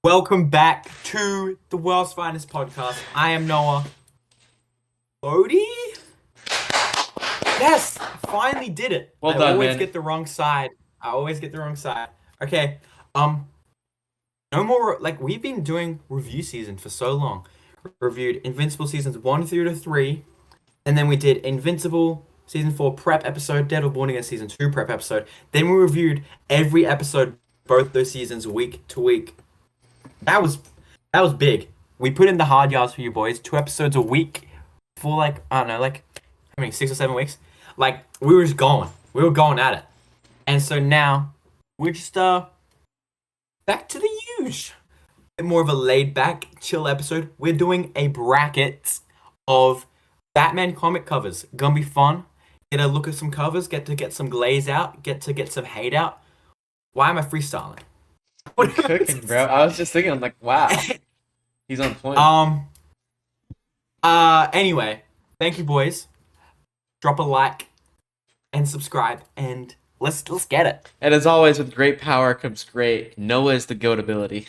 Welcome back to the world's finest podcast. I am Noah. Bohdi? Yes, I finally did it. Well I done, always man. get the wrong side. I always get the wrong side. Okay, um, no more. Like we've been doing review season for so long. Reviewed Invincible seasons 1 through to 3, and then we did Invincible season 4 prep episode, Dead or Born Again season 2 prep episode. Then we reviewed every episode, both those seasons, week to week. That was that was big. We put in the hard yards for you boys. 2 episodes a week for like I don't know, like how many 6 or 7 weeks. Like we were just going. We were going at it. And so now we're just back to the usual. Bit more of a laid back, chill episode. We're doing a bracket of Batman comic covers. Gonna be fun. Get a look at some covers. Get to get some glaze out. Get to get some hate out. Why am I freestyling? You're cooking, bro. I was just thinking, I'm like, wow, he's on point. um. Anyway, thank you, boys. Drop a like and subscribe, and let's get it. And as always, with great power comes great. Noah is the goat ability.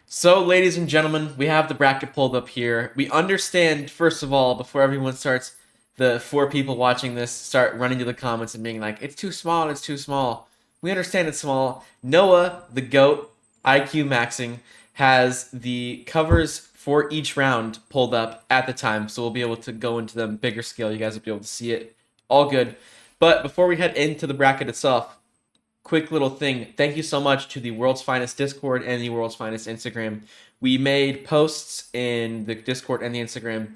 So, ladies and gentlemen, we have the bracket pulled up here. We understand, first of all, before everyone starts, the 4 people watching this start running to the comments and being like, it's too small, it's too small. We understand it's small. Noah, the GOAT, IQ maxing, has the covers for each round pulled up at the time, so we'll be able to go into them bigger scale. You guys will be able to see it. All good. But before we head into the bracket itself, quick little thing. Thank you so much to the World's Finest Discord and the World's Finest Instagram. We made posts in the Discord and the Instagram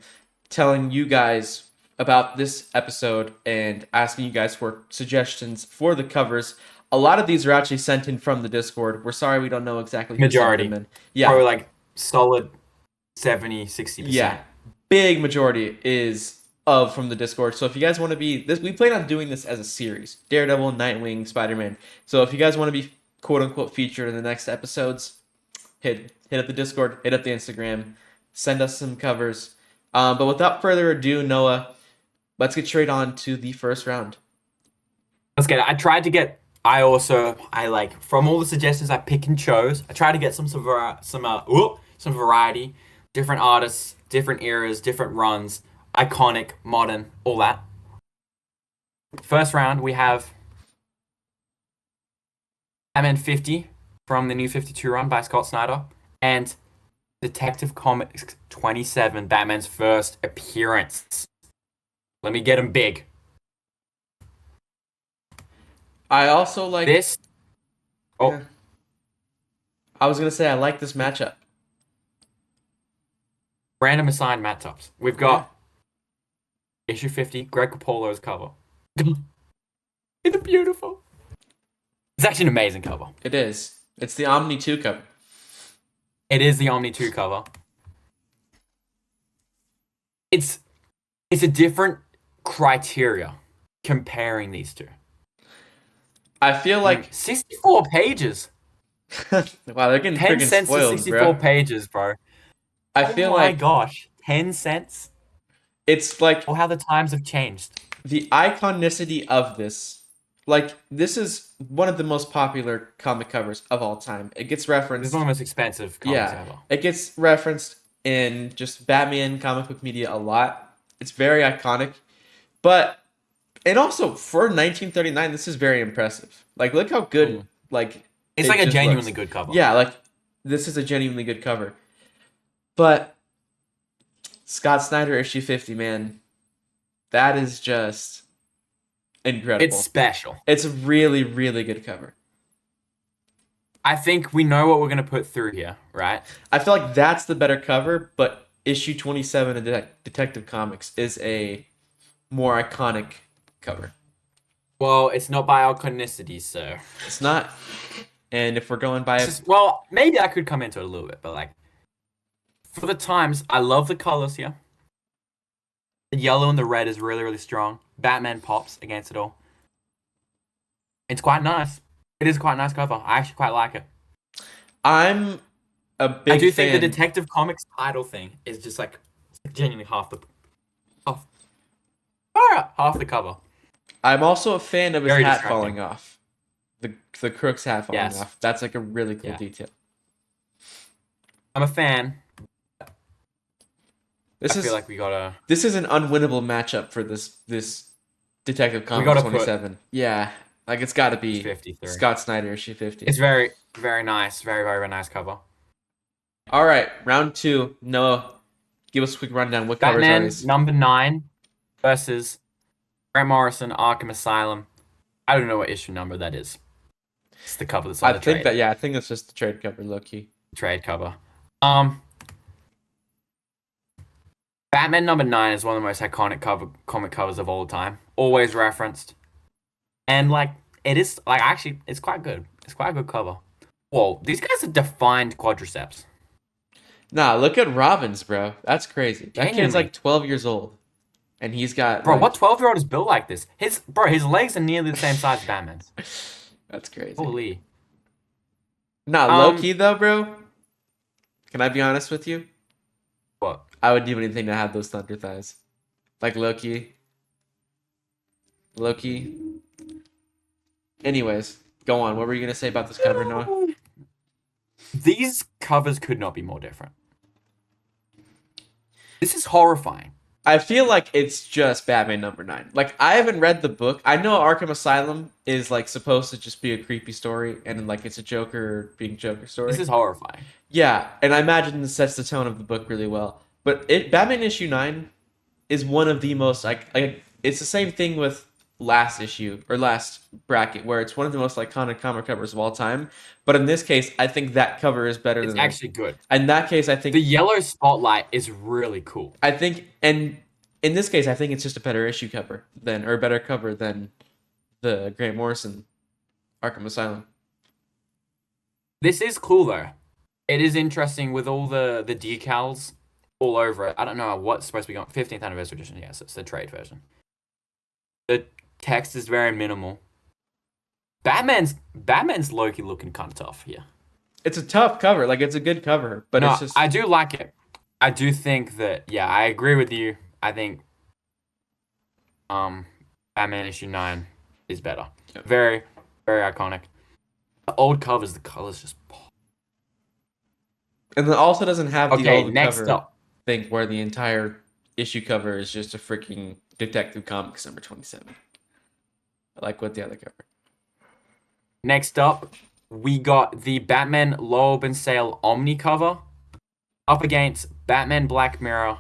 telling you guys about this episode and asking you guys for suggestions for the covers. A lot of these are actually sent in from the Discord. We're sorry we don't know exactly who sent them Majority, in. Yeah, probably like solid 70, 60%. yeah. Big majority is from the Discord. So if you guys want to be this, we plan on doing this as a series: Daredevil, Nightwing, Spider-Man. So if you guys want to be quote unquote featured in the next episodes, hit up the Discord, hit up the Instagram, send us some covers. But without further ado, Noah, let's get straight on to the first round. Let's get it. I tried to get. I like from all the suggestions I pick and chose. I tried to get some variety, different artists, different eras, different runs, iconic, modern, all that. First round we have Batman 50 from the New 52 run by Scott Snyder and Detective Comics 27, Batman's first appearance. Let me get him big. I also like This. Oh, Yeah. I was gonna say I like this matchup. random assigned matchups. We've got issue 50, Greg Capullo's cover. It's beautiful. It's actually an amazing cover. It is. It's the Omni 2 cover. It is the Omni 2 cover. It's a different criteria comparing these two. I feel like 64 pages. wow, they're getting 10 freaking cents to spoiled, 64 bro. pages, bro. I Oh feel my like gosh. 10 cents? it's like Oh, how the times have changed. the iconicity of this. Like, this is one of the most popular comic covers of all time. It gets This referenced. is one of the most expensive comics Yeah, ever. it gets referenced in just Batman comic book media a lot. It's very iconic, but and also for 1939, this is very impressive. Like, look how good like It's it like a just genuinely looks. good cover. Yeah, like this is a genuinely good cover. But Scott Snyder issue 50, man, that is just incredible. It's special. It's a really, really good cover. I think we know what we're going to put through here, right? I feel like that's the better cover, but issue 27 of Detective Comics is a more iconic cover. Well, it's not by iconicity, so. It's not. And if we're going by Well, maybe I could come into it a little bit, but like, for the times, I love the colors here. The yellow and the red is really, really strong. Batman pops against it all. It's quite nice. It is quite a nice cover. I actually quite like it. I'm a big I do fan. think the Detective Comics title thing is just like genuinely half, half the cover. I'm also a fan of his Very hat distracting. falling off. The crook's hat falling Yes. off. That's like a really cool Yeah. detail. I'm a fan. This I feel is like we gotta this is an unwinnable matchup for this Detective we Comics gotta put 27. Yeah, like it's got to be 53. Scott Snyder issue 50. It's very, very nice. Very, very, very nice cover. All right, round two. Noah, give us a quick rundown. What covers are Batman these? #9 versus Grant Morrison Arkham Asylum. I don't know what issue number that is. It's the cover that's on I the think trade. that yeah, I think it's just the trade cover, low key. Trade cover. Batman #9 is one of the most iconic comic covers of all time. Always referenced. And like it is like actually it's quite good. It's quite a good cover. Whoa, these guys have defined quadriceps. Nah, look at Robbins, bro. That's crazy. That kid's Genuinely. like 12 years old, and he's got Bro, like what 12-year-old is built like this? His legs are nearly the same size as Batman's. that's crazy. Holy. Nah, low key though, bro. Can I be honest with you? What? I would do anything to have those thunder thighs. Like Loki. Loki. Anyways, go on. What were you gonna say about this cover, Noah? These covers could not be more different. This is horrifying. I feel like it's just Batman #9. Like I haven't read the book. I know Arkham Asylum is like supposed to just be a creepy story, and like it's a Joker being Joker story. This is horrifying. Yeah, and I imagine this sets the tone of the book really well. But Batman #9 is one of the most like it's the same thing with last issue or last bracket where it's one of the most iconic comic covers of all time. But in this case, I think that cover is better It's than actually good. in that case, I think The yellow spotlight is really cool. and in this case, I think it's just a better issue cover than or a better cover than the Grant Morrison Arkham Asylum. This is cool though. It is interesting with all the decals all over it. I don't know what's supposed to be going 15th anniversary edition. Yes, it's the trade version. The text is very minimal. Batman's Loki looking kind of tough here. It's a tough cover, like it's a good cover, but No, it's just I do like it. I do think that yeah, I agree with you. I think Batman #9 is better. Yep. Very, very iconic. The old covers, the colors just pop. and it also doesn't have the Okay, old next cover up. thing where the entire issue cover is just a freaking Detective Comics #27. I like what the other cover. Next up, we got the Batman Loeb and Sale Omni cover up against Batman Black Mirror.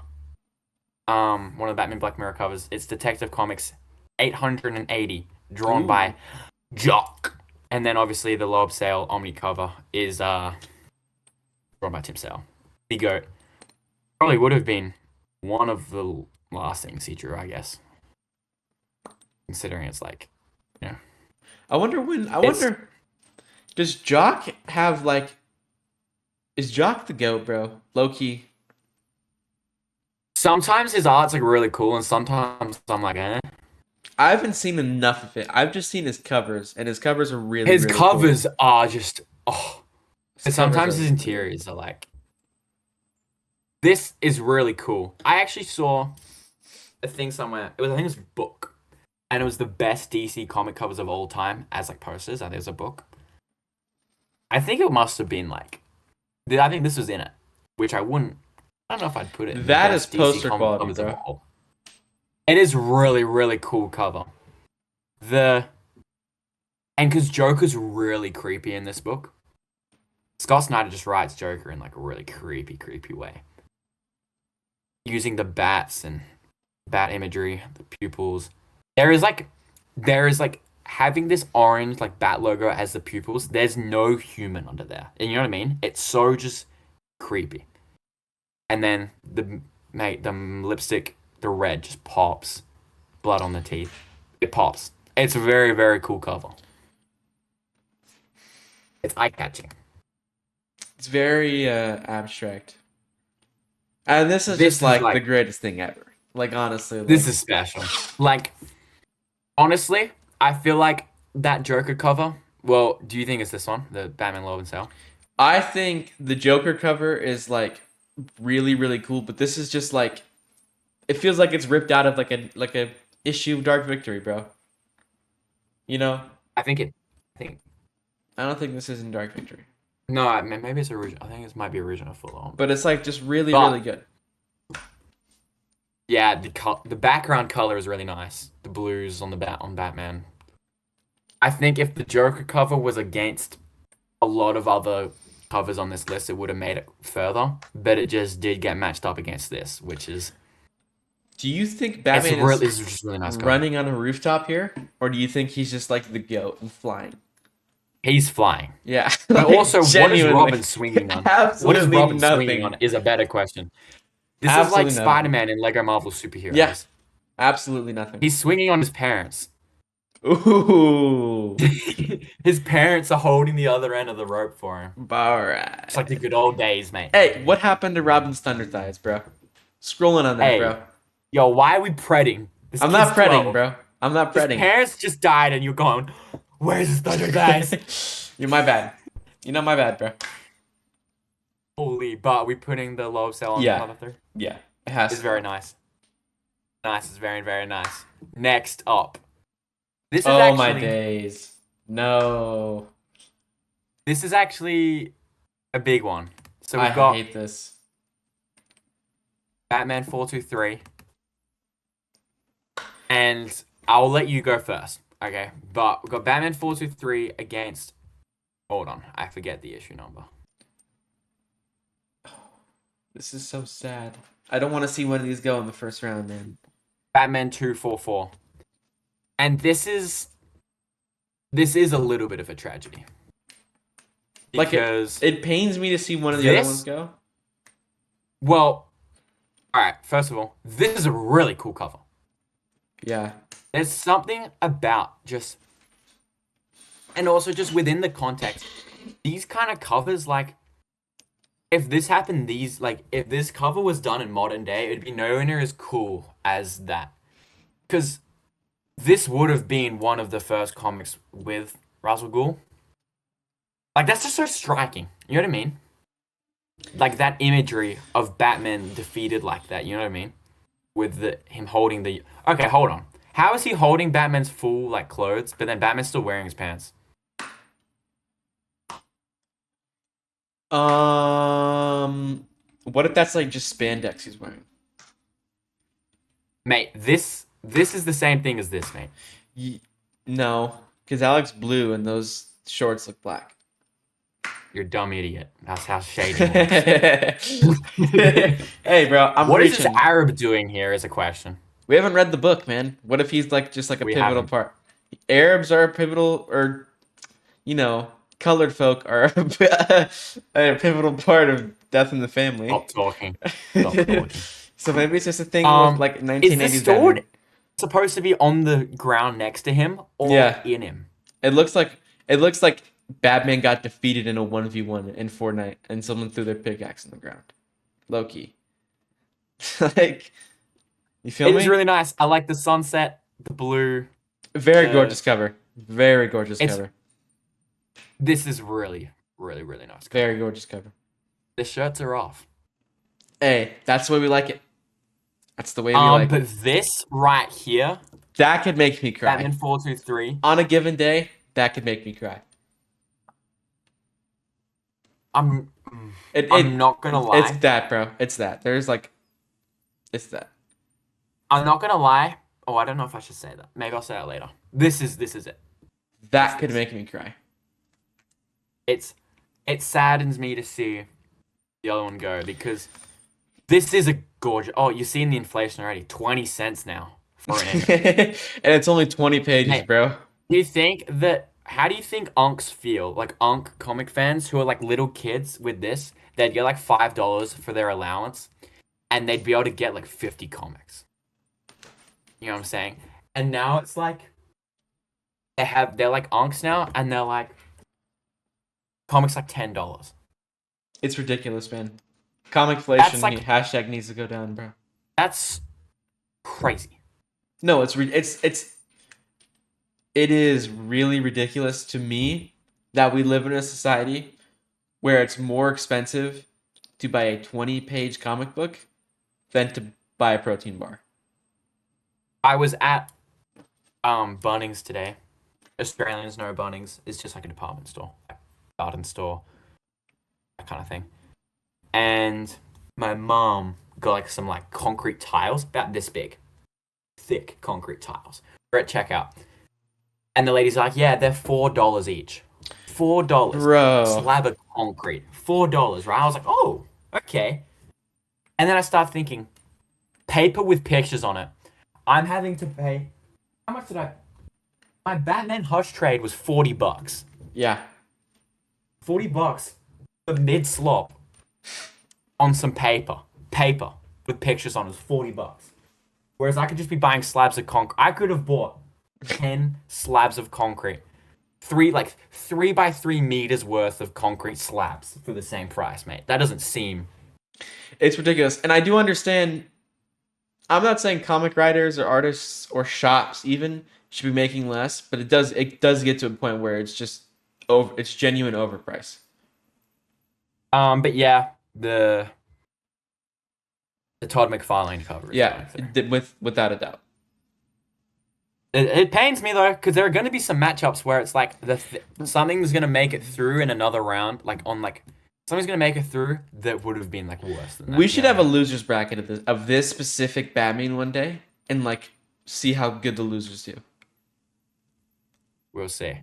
One of the Batman Black Mirror covers. It's Detective Comics 880, drawn by Jock. And then obviously the Loeb Sale Omni cover is drawn by Tim Sale. The GOAT. Probably would have been one of the last things he drew, I guess. Considering it's like, you know. I wonder does Jock have like is Jock the GOAT, bro? Low key. Sometimes his art's like really cool, and sometimes I'm like, eh. I haven't seen enough of it. I've just seen his covers, and his covers are really His really covers cool. are just oh. His But covers sometimes are his really cool. interiors are like. This is really cool. I actually saw a thing somewhere. I think it was a book, and it was the best DC comic covers of all time as like posters. And there's a book. I think it must have been like. I think this was in it, which I wouldn't. I don't know if I'd put it. In the That is best DC poster comic quality, covers of bro. all. It is really really cool cover. And because Joker's really creepy in this book. Scott Snyder just writes Joker in like a really creepy way. Using the bats and bat imagery, the pupils. There is like having this orange like bat logo as the pupils. There's no human under there. And you know what I mean? It's so just creepy. And then the lipstick, the red just pops. Blood on the teeth. It pops. It's a very, very cool cover. It's eye-catching. It's very abstract. And this is This just is like like- the greatest thing ever. Like honestly, like, This is special. Like, honestly, I feel like that Joker cover. Well, do you think it's this one, the Batman Loeb and Sale? I think the Joker cover is like really really cool, but this is just like it feels like it's ripped out of like a issue of Dark Victory, bro. You know, I think. I don't think this is in Dark Victory. No, maybe it's original. I think it might be original full on. But it's like just really, But really good. yeah, the background color is really nice. The blues on the on Batman. I think if the Joker cover was against a lot of other covers on this list, it would have made it further. But it just did get matched up against this, which is Do you think Batman it's just a really nice cover. running on a rooftop here, or do you think he's just like the goat and flying? He's flying. Yeah, But like, also, what is genuinely. Robin swinging on? What is Absolutely Robin swinging nothing. on is a better question. This is like Absolutely nothing. Spider-Man in Lego Marvel Yeah, superheroes. absolutely nothing. He's swinging on his parents. Ooh, His parents are holding the other end of the rope for him. alright. It's like the good old days, mate. Hey, what happened to Robin's Thunder Thighs, bro? Scrolling on that, Hey, bro. yo, why are we pretting? This I'm kid's not pretting, 12. bro. I'm not His pretting. parents just died, and you're going, "Where's his thunder, guys?" You're my bad. You know my bad, bro. Holy, but are we putting the low cell on Yeah. the other three? Yeah, it has It's to. very nice. Nice, it's very, very nice. Next up, this is Oh my actually days. No. this is actually a big one. So I we've got hate this. Batman 423, and I'll let you go first, okay? But we've got Batman 423 against. Hold on, I forget the issue number. This is so sad. I don't want to see one of these go in the first round, man. Batman 244, and this is a little bit of a tragedy Like because it pains me to see one of the other this- ones go. well, all right. First of all, this is a really cool cover. Yeah. There's something about just, and also just within the context, these kind of covers, like, if this happened, if this cover was done in modern day, it'd be nowhere near as cool as that. Because this would have been one of the first comics with Ra's al Ghul. Like, that's just so striking. You know what I mean? Like, that imagery of Batman defeated like that, you know what I mean? With him holding the... Okay, hold on. How is he holding Batman's full, like, clothes, but then Batman's still wearing his pants? What if that's like just spandex he's wearing? Mate, this is the same thing as this, mate. No, because Alex blue and those shorts look black. You're a dumb idiot. That's how shady it was. Hey, bro, I'm What is reaching. this Arab doing here is a question. We haven't read the book, man. What if he's like just like a We pivotal haven't. part? Arabs are a pivotal, or colored folk are a pivotal part of Death in the Family. Stop talking. Stop talking. So maybe it's just a thing with like Is 1980s the sword Batman. supposed to be on the ground next to him or Yeah. in him? It looks like Batman got defeated in a 1v1 in Fortnite and someone threw their pickaxe on the ground. Low key. Like, you feel It me? is really nice. I like the sunset, the blue. Very gorgeous cover. Very gorgeous It's- cover. This is really, really, really nice. Very gorgeous cover. The shirts are off. Hey, that's the way we like it. That's the way we like it. But this right here, That could make me cry. Batman 423. On a given day, that could make me cry. I'm I'm not gonna lie. It's that, bro. It's that. It's that. I'm not gonna lie. Oh, I don't know if I should say that. Maybe I'll say that later. This is it. That could make me cry. It saddens me to see the other one go because this is a gorgeous. Oh, you're seeing the inflation already. 20 cents now for an ink. And it's only 20 pages, Hey. bro. Do you think that? How do you think Unks feel? Like Unk comic fans who are like little kids with this, they'd get like $5 for their allowance, and they'd be able to get like 50 comics. You know what I'm saying? And now it's like they're like Unks now, and they're like comics like $10. It's ridiculous, man. Comicflation like- hashtag needs to go down, bro. That's crazy. No, it is really ridiculous to me that we live in a society where it's more expensive to buy a 20-page comic book than to buy a protein bar. I was at Bunnings today. Australians know Bunnings is just like a department store, garden store. that kind of thing. And my mom got like some like concrete tiles about this big, thick concrete tiles. We're at checkout, and the lady's like, "Yeah, they're $4 each. $4, Bro. slab of concrete, $4." Right? I was like, "Oh, okay." And then I start thinking, paper with pictures on it. I'm having to pay. How much did I? My Batman Hush trade was $40. Yeah. $40 for mid slop on some paper. Paper with pictures on it was $40. Whereas I could just be buying slabs of concrete. I could have bought 10 slabs of concrete. 3 by 3 meters worth of concrete slabs for the same price, mate. That doesn't seem. It's ridiculous. And I do understand. I'm not saying comic writers or artists or shops even should be making less, but it does get to a point where it's just it's genuine overprice. But yeah, the Todd McFarlane cover. Yeah, without a doubt. It pains me though, because there are going to be some matchups where it's like something's going to make it through in another round, like something's going to make it through that would have been like worse than that. We should have a losers bracket of this specific Batman one day, and like see how good the losers do. We'll see.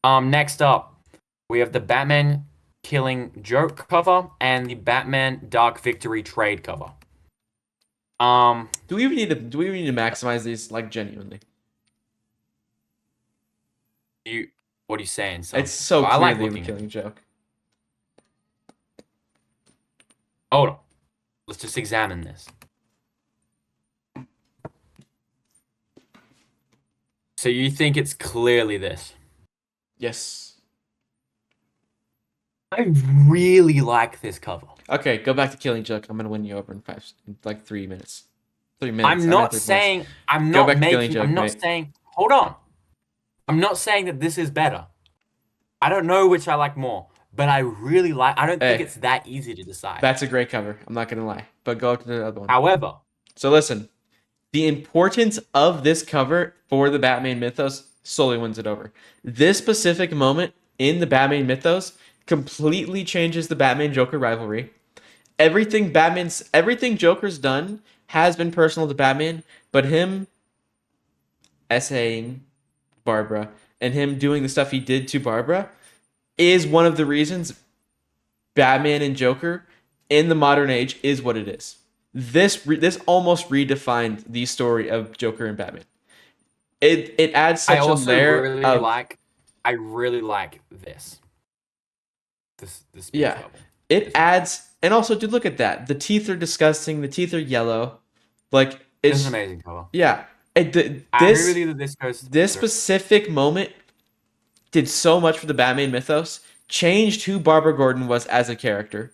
Next up, we have the Batman Killing Joke cover and the Batman Dark Victory trade cover. Do we even need to maximize these like genuinely? What are you saying? Son? It's so I like clearly looking. Killing Joke. Hold on. Let's just examine this. So you think it's clearly this? Yes. I really like this cover. Okay, go back to Killing Joke. I'm gonna win you over in 3 minutes. 3 minutes. I'm not saying. I'm Go not back to Killing making. Joke, I'm not mate. saying. Hold on. I'm not saying that this is better. I don't know which I like more, but I really like. I don't think Hey. it's that easy to decide. That's a great cover. I'm not gonna lie. But go to the other one. However, So listen, the importance of this cover for the Batman mythos solely wins it over. This specific moment in the Batman mythos completely changes the Batman Joker rivalry. Everything Joker's done has been personal to Batman, but him essaying Barbara and him doing the stuff he did to Barbara is one of the reasons Batman and Joker in the modern age is what it is. This almost redefined the story of Joker and Batman. It adds such a layer of I really like this. This yeah. level. It adds, and also, dude, look at that. The teeth are disgusting. The teeth are yellow. Like It's an amazing cover. Yeah. I agree with you that this goes. This specific moment did so much for the Batman mythos, changed who Barbara Gordon was as a character.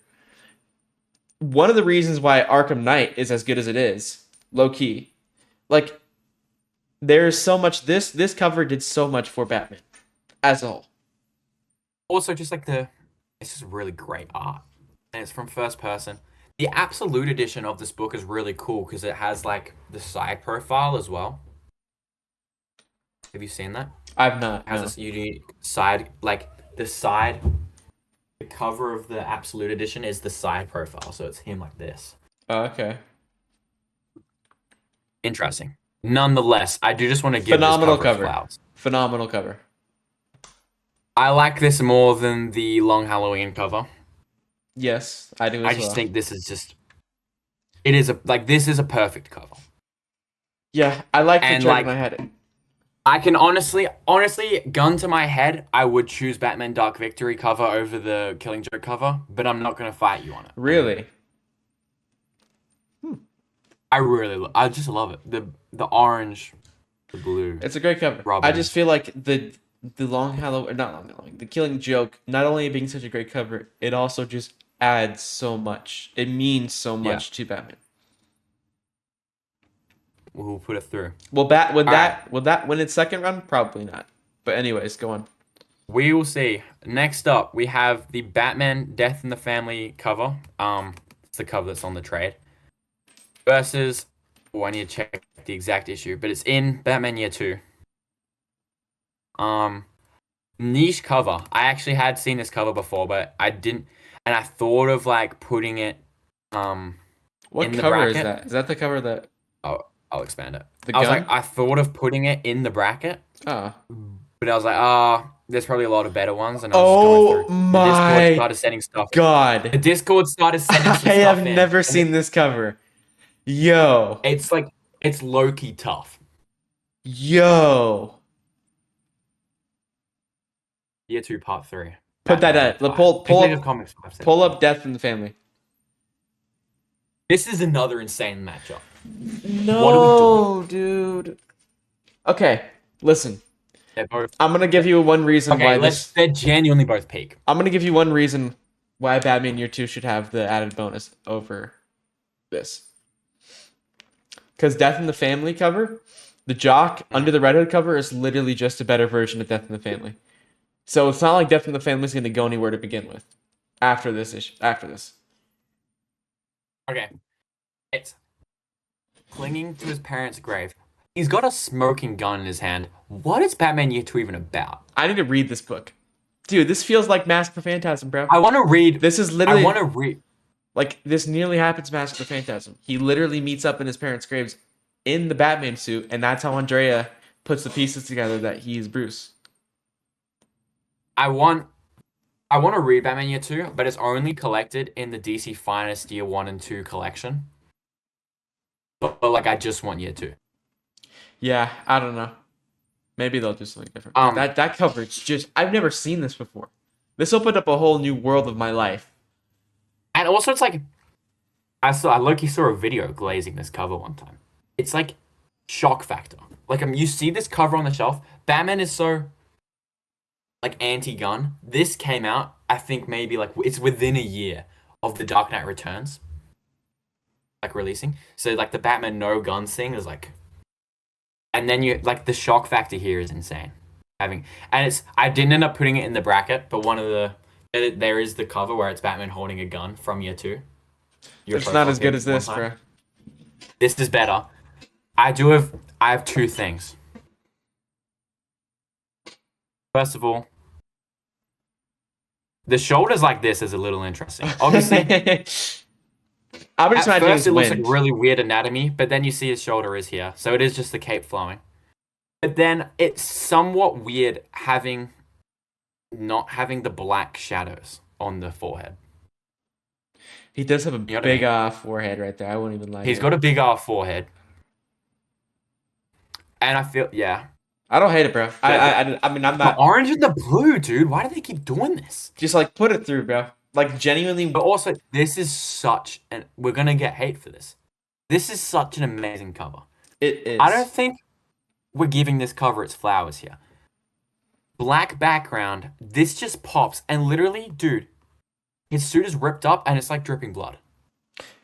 One of the reasons why Arkham Knight is as good as it is, low key. Like, there's so much. This cover did so much for Batman as a whole. Also, just like it's just really great art, and it's from first person. The Absolute edition of this book is really cool because it has like the side profile as well. Have you seen that? I've not. It has this unique side, like the side. The cover of the Absolute edition is the side profile, so it's him like this. Oh, okay. Interesting. Nonetheless, I do just want to give Phenomenal this cover. flowers. Phenomenal cover. I like this more than the Long Halloween cover. Yes, I do. I just think this is just. It is this is a perfect cover. Yeah, I like the And, joke like, in my head. I can honestly, gun to my head, I would choose Batman Dark Victory cover over the Killing Joke cover, but I'm not gonna fight you on it. Really? I just love it. The orange, the blue. It's a great cover. Robin. I just feel like the Long Halloween, not Long Halloween, the Killing Joke, not only being such a great cover, it also just adds so much. It means so much to Batman. We'll put it through. Will that win its second run? Probably not. But anyways, go on. We will see. Next up, we have the Batman Death in the Family cover. It's the cover that's on the trade. Versus, I need to check the exact issue, but it's in Batman Year 2. Niche cover. I actually had seen this cover before, but I didn't. and I thought of like putting it What in the cover is bracket. that? Is that the cover that I'll expand it. the I was gun? like, I thought of putting it in the bracket, Oh. but I was like, there's probably a lot of better ones, and I was just going through. Oh The Discord my started sending stuff. The God. Discord started sending I some stuff have in, never and seen this cover. Yo. it's like it's low key tough. Yo. Year 2, Part 3. Put that Batman at 5. pull Picnic of Comics 5. pull up Death in the Family. This is another insane matchup. What are No, dude. Okay, listen. They're both I'm gonna give you one reason why this. they're genuinely both peak. I'm gonna give you one reason why Batman Year 2 should have the added bonus over this. Because Death in the Family cover, the jock under the Red Hood cover is literally just a better version of Death in the Family. So it's not like Death in the Family is gonna go anywhere to begin with. After this issue, after this. Okay. It's clinging to his parents' grave. He's got a smoking gun in his hand. What is Batman Year 2 even about? I need to read this book. Dude, this feels like Mask of the Phantasm, bro. I want to read. This is literally. I want to read. Like, this nearly happens to Mask of the Phantasm. He literally meets up in his parents' graves in the Batman suit, and that's how Andrea puts the pieces together that he's Bruce. I want to read Batman Year 2, but it's only collected in the DC Finest Year 1 and 2 collection. But like, I just want Year 2. Yeah, I don't know. Maybe they'll do something different. That coverage, just I've never seen this before. This opened up a whole new world of my life. And also, it's like I low-key saw a video glazing this cover one time. It's like shock factor. Like you see this cover on the shelf. Batman is so like anti-gun. This came out, I think maybe like it's within a year of the Dark Knight Returns, like releasing. So like the Batman no guns thing is like, and then you like the shock factor here is insane. And I didn't end up putting it in the bracket, but there is the cover where it's Batman holding a gun from Year 2. It's not as good as this, bro. This is better. I have two things. First of all, the shoulders like this is a little interesting. Obviously, at first it looks like really weird anatomy, but then you see his shoulder is here, so it is just the cape flowing. But then it's somewhat weird not having the black shadows on the forehead. He does have a big forehead right there. I won't even lie. He's got a big forehead. And I feel, yeah. I don't hate it, bro. I mean, I'm not. The orange and the blue, dude. Why do they keep doing this? Just like put it through, bro. Like genuinely. But also, this is such an. We're gonna get hate for this. This is such an amazing cover. It is. I don't think we're giving this cover its flowers here. Black background. This just pops, and literally, dude, his suit is ripped up, and it's like dripping blood.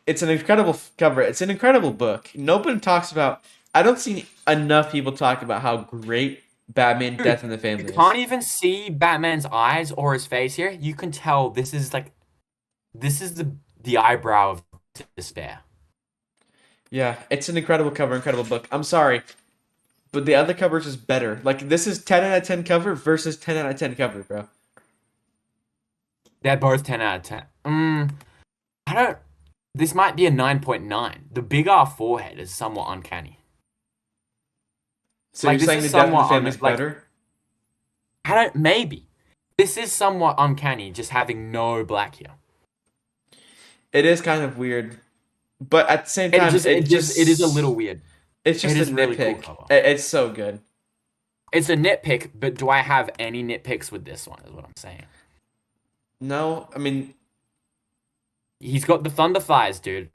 It's an incredible cover. It's an incredible book. Nobody talks about. I don't see enough people talk about how great Batman Death in the Family is. You can't even see Batman's eyes or his face here. You can tell this is the eyebrow of despair. Yeah, it's an incredible cover, incredible book. I'm sorry, but the other cover is just better. Like, this is 10 out of 10 cover versus 10 out of 10 cover, bro. They're both 10 out of 10. This might be a 9.9. The big R forehead is somewhat uncanny. So like, you're saying the Death in the Family is better? Maybe. This is somewhat uncanny, just having no black here. It is kind of weird, but at the same time, it is a little weird. It's just a nitpick. Really cool. It's so good. It's a nitpick, but do I have any nitpicks with this one? Is what I'm saying. No, I mean, he's got the thunder thighs, dude.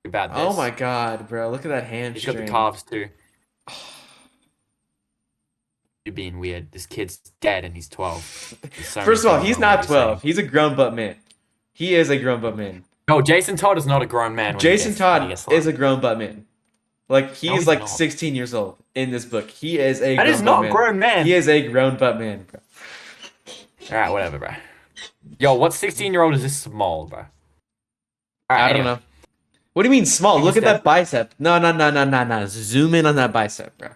About this. Oh my god, bro! Look at that hamstring. He's got the calves too. You're being weird. This kid's dead and he's 12. First of all, he's not 12. He's a grown-up man. He is a grown-up man. No, Jason Todd is not a grown man. Jason Todd is a grown-up man. Like, he's like 16 years old in this book. He is a grown-up man. That is not grown man. He is a grown-up man, bro. Alright, whatever, bro. Yo, what 16-year-old is this small, bro? I don't know. What do you mean small? Look at that bicep. No. Zoom in on that bicep, bro.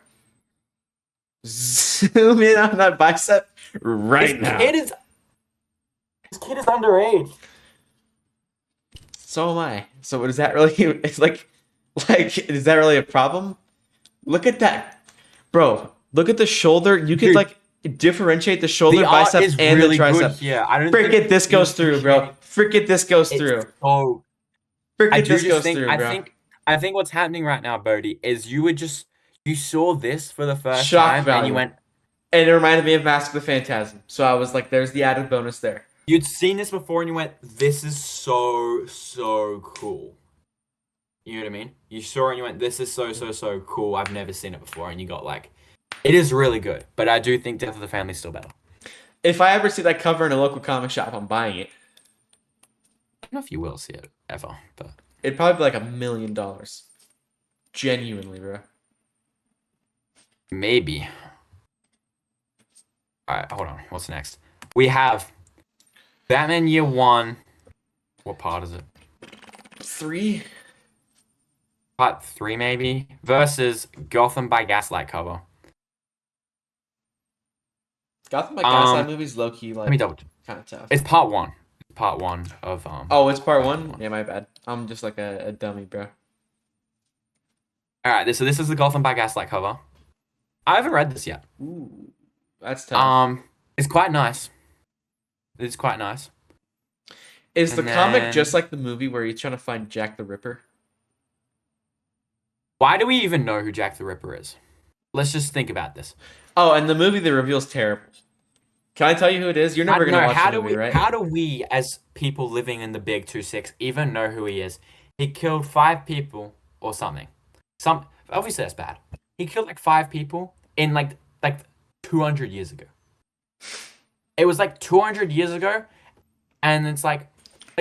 Zoom in on that bicep right now. This kid is underage. So am I. So is that really? It's like is that really a problem? Look at that, bro. Look at the shoulder. You could Dude, like differentiate the shoulder, the art bicep, is and the really good tricep. here. I don't Frick think it, this you're goes through, bro. appreciating. Frick it, this goes It's through. so. Frick I it, do this just goes think. through, bro. I think what's happening right now, Bodhi, is you saw this for the first Shock time, and you value. went. And it reminded me of Mask of the Phantasm. So I was like, there's the added bonus there. You'd seen this before, and you went, "This is so cool." You know what I mean? You saw it, and you went, "This is so cool. I've never seen it before," and you got like, it is really good. But I do think Death of the Family is still better. If I ever see that cover in a local comic shop, I'm buying it. I don't know if you will see it ever, but It'd probably be like $1 million. Genuinely, bro. maybe. All right, hold on. What's next? We have Batman Year One. What part is it? 3? Part 3, maybe, versus Gotham by Gaslight cover. Gotham by Gaslight movies low key Let me like double. kind of tough. It's part 1. Part 1 of Oh, it's part 1? Yeah, my bad. I'm just like a dummy, bro. All right, so this is the Gotham by Gaslight cover. I haven't read this yet. Ooh, that's tough. It's quite nice. It's quite nice. Is the And comic then- just like the movie where he's trying to find Jack the Ripper? Why do we even know who Jack the Ripper is? Let's just think about this. Oh, and the movie the reveal's terrible. Can I tell you who it is? You're never gonna watch the movie, right? How do we, as people living in the Big 2-6, even know who he is? He killed 5 people or something. Obviously that's bad. He killed like 5 people in like 200 years ago. It was like 200 years ago, and it's like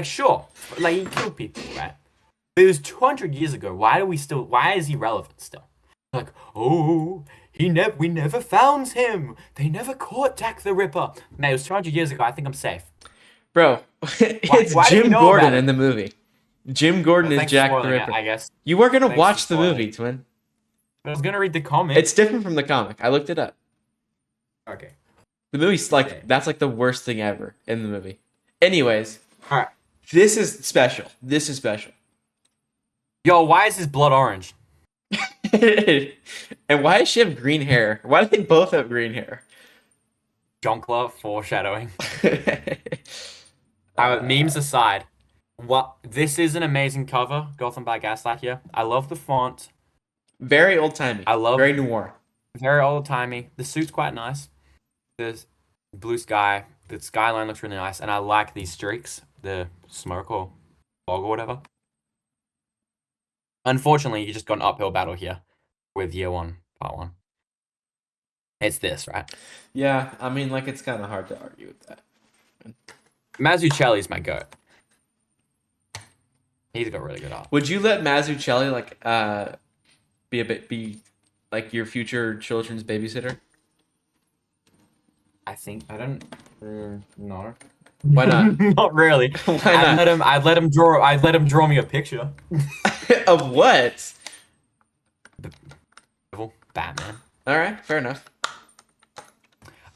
sure, like he killed people, right? But it was 200 years ago. Why is he relevant still? Like, oh, we never found him. They never caught Jack the Ripper. Man, it was 200 years ago. I think I'm safe. Bro, it's why do you Jim know Gordon about it? in the movie. Jim Gordon Well, is thanks Jack for the spoiling it, Ripper. I guess. You weren't gonna Thanks watch for the spoiling movie, twin. I was gonna read the comic. It's different from the comic. I looked it up. Okay. The movie's like Okay. that's like the worst thing ever in the movie. Anyways, All right. this is special. This is special. Yo, why is his blood orange? And why does she have green hair? Why do they both have green hair? Jonkler foreshadowing. Memes aside, this is an amazing cover. Gotham by Gaslight here. I love the font. Very old timey. I love very noir. Very old timey. The suit's quite nice. The blue sky. The skyline looks really nice, and I like these streaks. The smoke or fog or whatever. Unfortunately, you just got an uphill battle here with Year One, Part 1. It's this, right? Yeah, I mean, like it's kind of hard to argue with that. Mazzucchelli's my goat. He's got really good art. Would you let Mazzucchelli be like your future children's babysitter? I think I don't. No. Why not? Not really. Why not? I'd let him draw me a picture. Of what? Batman. All right, fair enough.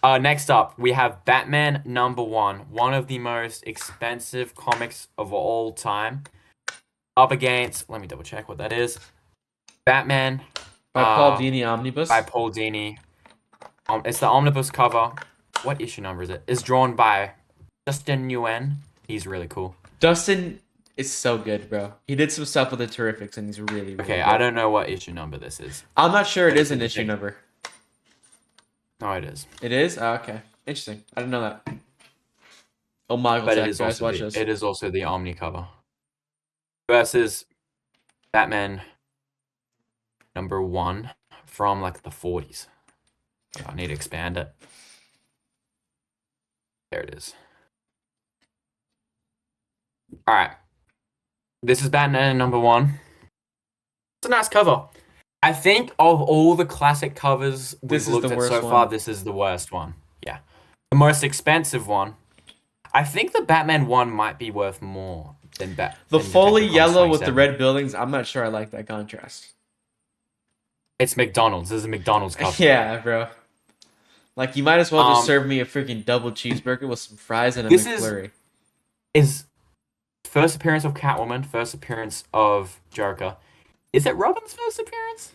Next up, we have Batman #1, one of the most expensive comics of all time. Up against, let me double check what that is. Batman By Paul Dini Omnibus. by Paul Dini. It's the omnibus cover. What issue number is it? It's drawn by Dustin Nguyen. He's really cool. Dustin is so good, bro. He did some stuff with the Terrifics, and he's really, really Okay, good. I don't know what issue number this is. I'm not sure it is an issue number. No, it is. It is? Oh, okay. Interesting. I didn't know that. Oh my god, But guys, watch this. it is also the Omni cover. Versus Batman #1 from like the 40s. I need to expand it. There it is. Alright. This is Batman #1. It's a nice cover. I think of all the classic covers This we've is looked the at worst so one. far, this is the worst one. Yeah. The most expensive one. I think the Batman one might be worth more than The than fully Detective Comics yellow with the 27. red buildings, I'm not sure I like that contrast. It's McDonald's. This is a McDonald's cover. Yeah, bro. Like, you might as well just Um, serve me a freaking double cheeseburger with some fries and a this McFlurry. is First appearance of Catwoman. First appearance of Joker. Is it Robin's first appearance?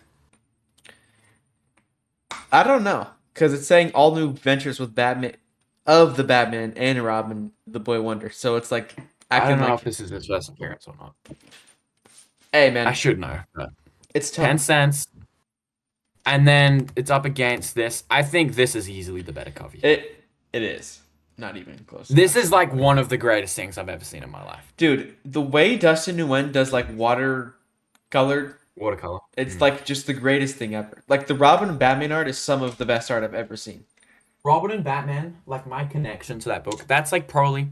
I don't know, because it's saying all new ventures with Batman, of the Batman and Robin, the Boy Wonder. So it's like I acting don't know like, if this is his first appearance or not. hey I man, should know. But it's 10 tough. cents. And then it's up against this. I think this is easily the better cover. It is not even close. This is like one of the greatest things I've ever seen in my life. Dude, the way Dustin Nguyen does like watercolored, Watercolor. it's like just the greatest thing ever. Like the Robin and Batman art is some of the best art I've ever seen. Robin and Batman, like my connection to that book, that's like probably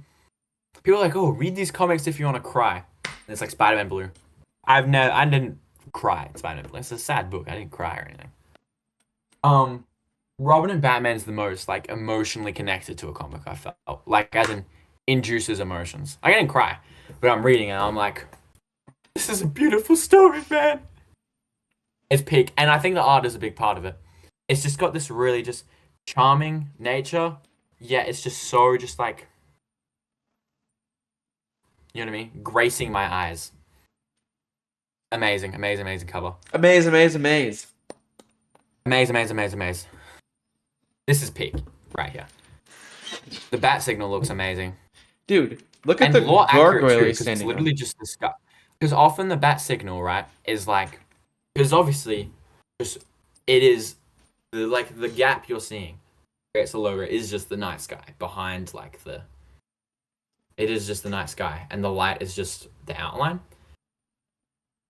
people are like, oh, read these comics if you want to cry. And it's like Spider-Man Blue. I didn't cry at Spider-Man Blue. It's a sad book. I didn't cry or anything. Robin and Batman is the most like emotionally connected to a comic I felt. Like as in induces emotions. I didn't cry, but I'm reading it and I'm like, this is a beautiful story, man. It's peak, and I think the art is a big part of it. It's just got this really just charming nature. Yeah, it's just so just like, you know what I mean? Gracing my eyes. Amazing, amazing, amazing cover. Amaze, amaze, amaze. Amaze, amaze, amaze, amaze. This is peak right here. The bat signal looks amazing. Dude, look at And the more accurate gargoyle too, he's 'cause it's standing on. literally just this guy. Because often the bat signal, right, is like, because obviously, just it is the gap you're seeing. It's the logo is just the night sky behind like the. It is just the night sky, and the light is just the outline.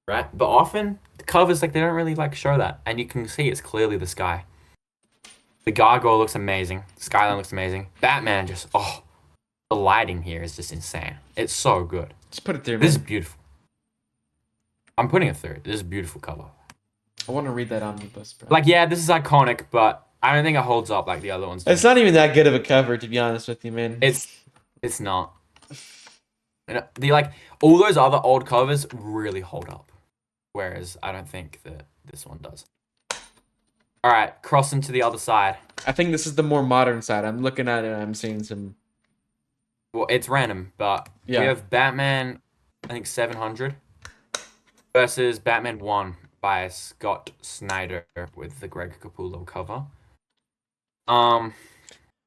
Right, but often the covers like they don't really like show that, and you can see it's clearly the sky. The gargoyle looks amazing. The skyline looks amazing. Batman just the lighting here is just insane. It's so good. Just put it there, man. This is beautiful. I'm putting it through. This is a beautiful cover. I want to read that omnibus, bro. Like, yeah, this is iconic, but I don't think it holds up like the other ones do. It's not even that good of a cover, to be honest with you, man. It's not. The like all those other old covers really hold up, whereas I don't think that this one does. All right, crossing to the other side. I think this is the more modern side. I'm looking at it and I'm seeing some. Well, it's random, but Yeah. we have Batman, I think 700, versus Batman 1 by Scott Snyder with the Greg Capullo cover.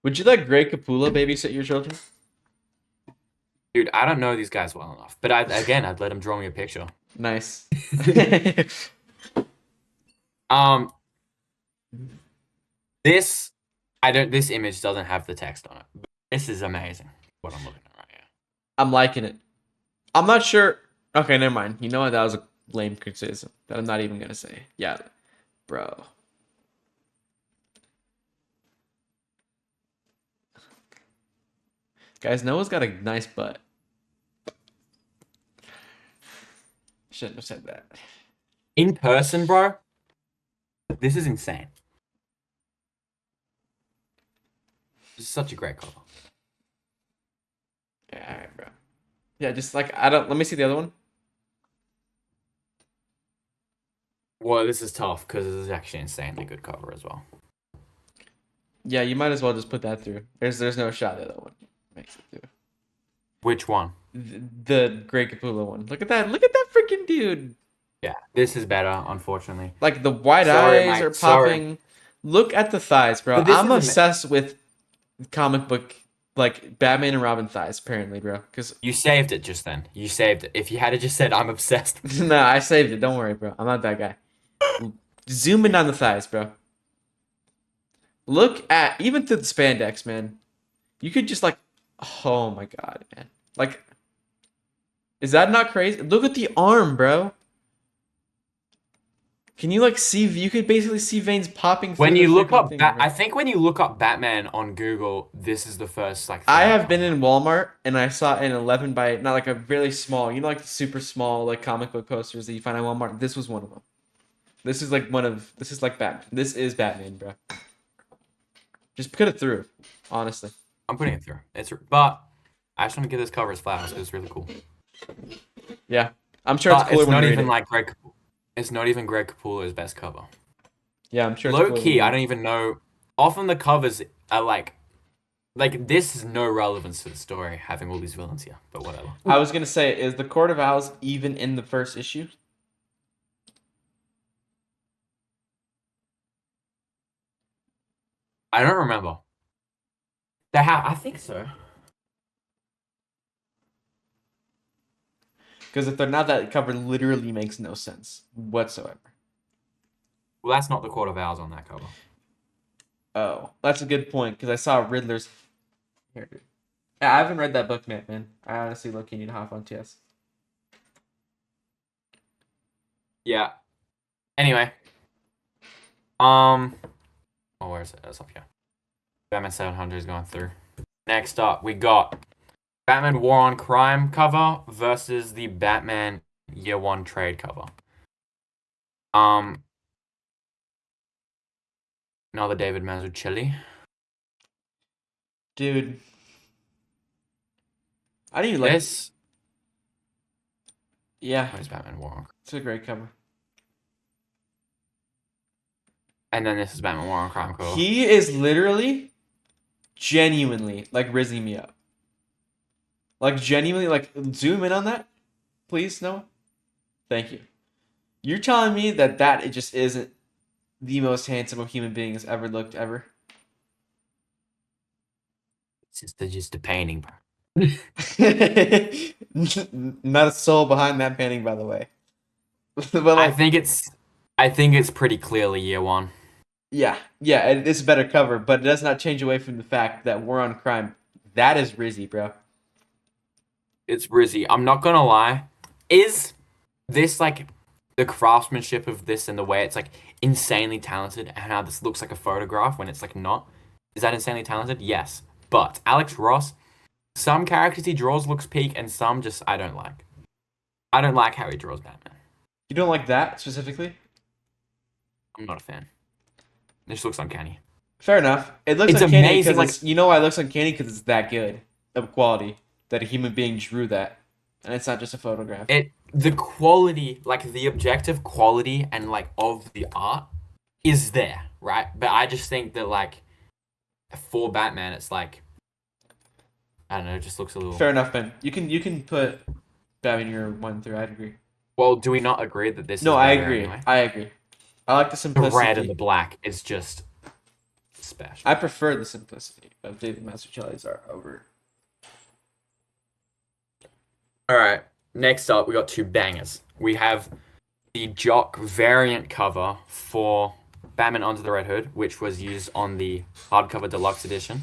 Would you let Greg Capullo babysit your children? Dude, I don't know these guys well enough, but I'd let him draw me a picture. Nice. This image doesn't have the text on it. But this is amazing. What I'm looking at right here. I'm liking it. I'm not sure. Okay, never mind. You know what? That was a lame criticism that I'm not even gonna say. Yeah, bro. Guys, Noah's got a nice butt. Shouldn't have said that. In person, bro, this is insane. This is such a great cover. Yeah, all right, bro. Yeah, just like I don't. Let me see the other one. Well, this is tough because this is actually an insanely good cover as well. Yeah, you might as well just put that through. There's no shot the other one makes it through. Which one? The Greg Capullo one. Look at that. Look at that freaking dude. Yeah, this is better, unfortunately. Like the white Sorry, eyes Mike, are sorry. popping. Look at the thighs, bro. But this I'm is obsessed with comic book, like Batman and Robin thighs, apparently, bro. Because You saved it just then. You saved it. If you had just said, I'm obsessed. no, I saved it. Don't worry, bro. I'm not that guy. Zoom in on the thighs, bro. Look at even through the spandex, man. You could just like, oh my god, man. Like, is that not crazy? Look at the arm, bro. Can you like see? You could basically see veins popping. When through you the look freaking up, thing, bro. I think when you look up Batman on Google, this is the first like. I thing have that been comes in Walmart and I saw an 11 by not like a really small, you know, like the super small like comic book posters that you find at Walmart. This was one of them. This is like this is like Batman. This is Batman, bro. Just put it through, honestly. I'm putting it through. But I just want to give this cover its flowers because it's really cool. Yeah, I'm sure But it's cooler it's when not you read even it. like Greg. It's not even Greg Capullo's best cover. Yeah, I'm sure. It's Low cooler when key, you I read don't even know. Often the covers are like Like, this is no relevance to the story, having all these villains here, but whatever. I was gonna say, is the Court of Owls even in the first issue? I don't remember. I think so. Because if they're not, that cover literally makes no sense whatsoever. Well, that's not the Court of Owls on that cover. Oh, that's a good point, because I saw Riddler's... Here, dude. I haven't read that book yet, man. I honestly look, you need to hop on TS. Yeah. Anyway. Oh, where is it? It's up here. Batman 700 is going through. Next up, we got Batman War on Crime cover versus the Batman Year One trade cover. Another David Mazzucchelli. Dude. I didn't like This. Yeah, Where's Batman War on Crime? it's a great cover. And then this is Batman War on Crime cover. He is literally, genuinely, like, rizzing me up. Like, genuinely, like, zoom in on that, please, Noah. Thank you. You're telling me that it just isn't the most handsome of human beings ever looked ever? It's just a painting, bro. Not a soul behind that painting, by the way. But like, I think it's pretty clearly Year One. yeah, it's a better cover, but it does not change away from the fact that War on Crime, that is Rizzy, bro. It's Rizzy. I'm not gonna lie. Is this like the craftsmanship of this and the way it's like insanely talented and how this looks like a photograph when it's like not? Is that insanely talented? Yes. But Alex Ross, some characters he draws looks peak and some just I don't like. I don't like how he draws Batman. You don't like that specifically? I'm not a fan. This looks uncanny. Fair enough. It looks It's uncanny amazing, because you know why it looks uncanny? Because it's that good of quality that a human being drew that, and it's not just a photograph. The quality, like the objective quality and like of the art is there, right? But I just think that like for Batman, it's like I don't know, it just looks a little. Fair enough, Ben. You can put Batman Year One through. I'd agree. Well, do we not agree that this? No, is I better agree. Anyway? I agree. I like the The simplicity. red and the black is just special. I prefer the simplicity of David Mazzucchelli's art over. All right. Next up, we got two bangers. We have the Jock variant cover for Batman Under the Red Hood, which was used on the hardcover deluxe edition,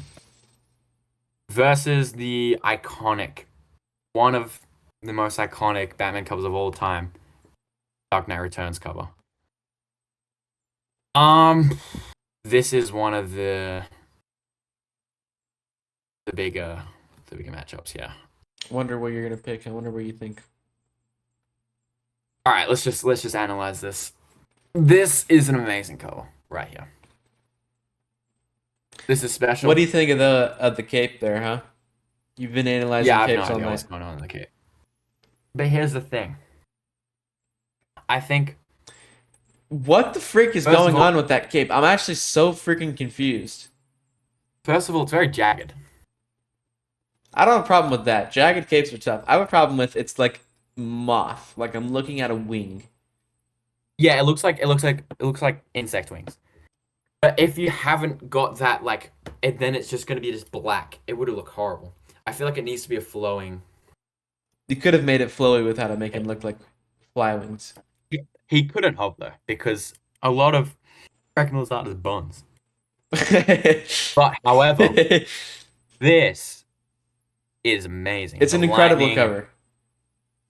versus the iconic, one of the most iconic Batman covers of all time, Dark Knight Returns cover. This is one of the bigger matchups. Yeah. Wonder what you're gonna pick. I wonder what you think. All right, let's just analyze this. This is an amazing cover right here. This is special. What do you think of the cape there, huh? You've been analyzing Yeah, I have capes no all idea night. what's going on in the cape. But here's the thing. I think What the freak is First of going all- on with that cape? I'm actually so freaking confused. first of all, it's very jagged. I don't have a problem with that. Jagged capes are tough. I have a problem with it's like moth. Like I'm looking at a wing. Yeah, it looks like insect wings. But if you haven't got that then it's just gonna be just black. It would look horrible. I feel like it needs to be a flowing. You could have made it flowy with how to make him look like fly wings. He couldn't have though because a lot of criminals art is buns. But however, this is amazing. It's an The incredible lightning, cover.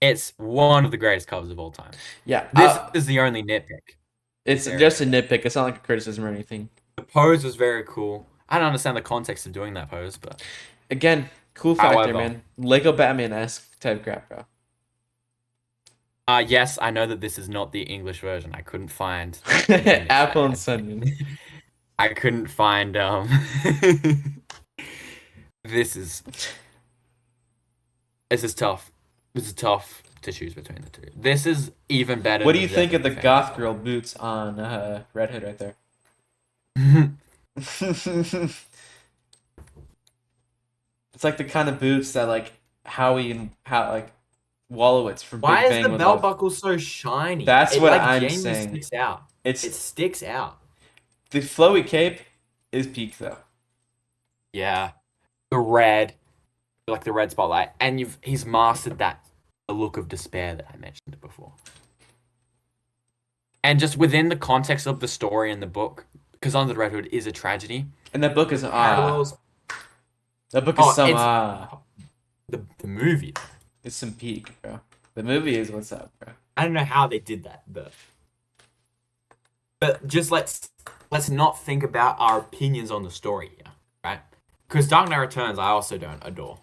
It's one of the greatest covers of all time. Yeah, This is the only nitpick. it's there. just a nitpick. It's not like a criticism or anything. The pose was very cool. I don't understand the context of doing that pose, but Again, cool factor, However. man. Lego Batman-esque type crap, bro. yes, I know that this is not the English version. I couldn't find Apple and Sunbeam. I couldn't find This is tough. This is tough to choose between the two. This is even better. What do than you think of the Death goth girl boots on Red Hood right there? Defense. It's like the kind of boots that like Howie and Wallowitz from Why Big is Bang the would belt love. buckle so shiny? That's It what like I'm genuinely saying. sticks out. It It's sticks out. the flowy cape is peak though. Yeah. The red, like the red spotlight, and he's mastered that the look of despair that I mentioned before. And just within the context of the story and the book, because Under the Red Hood is a tragedy. And that book is Parallels. That book is some It's the movie. It's some peak, bro. The movie is what's up, bro. I don't know how they did that, but just let's not think about our opinions on the story here, right? Because Dark Knight Returns, I also don't adore.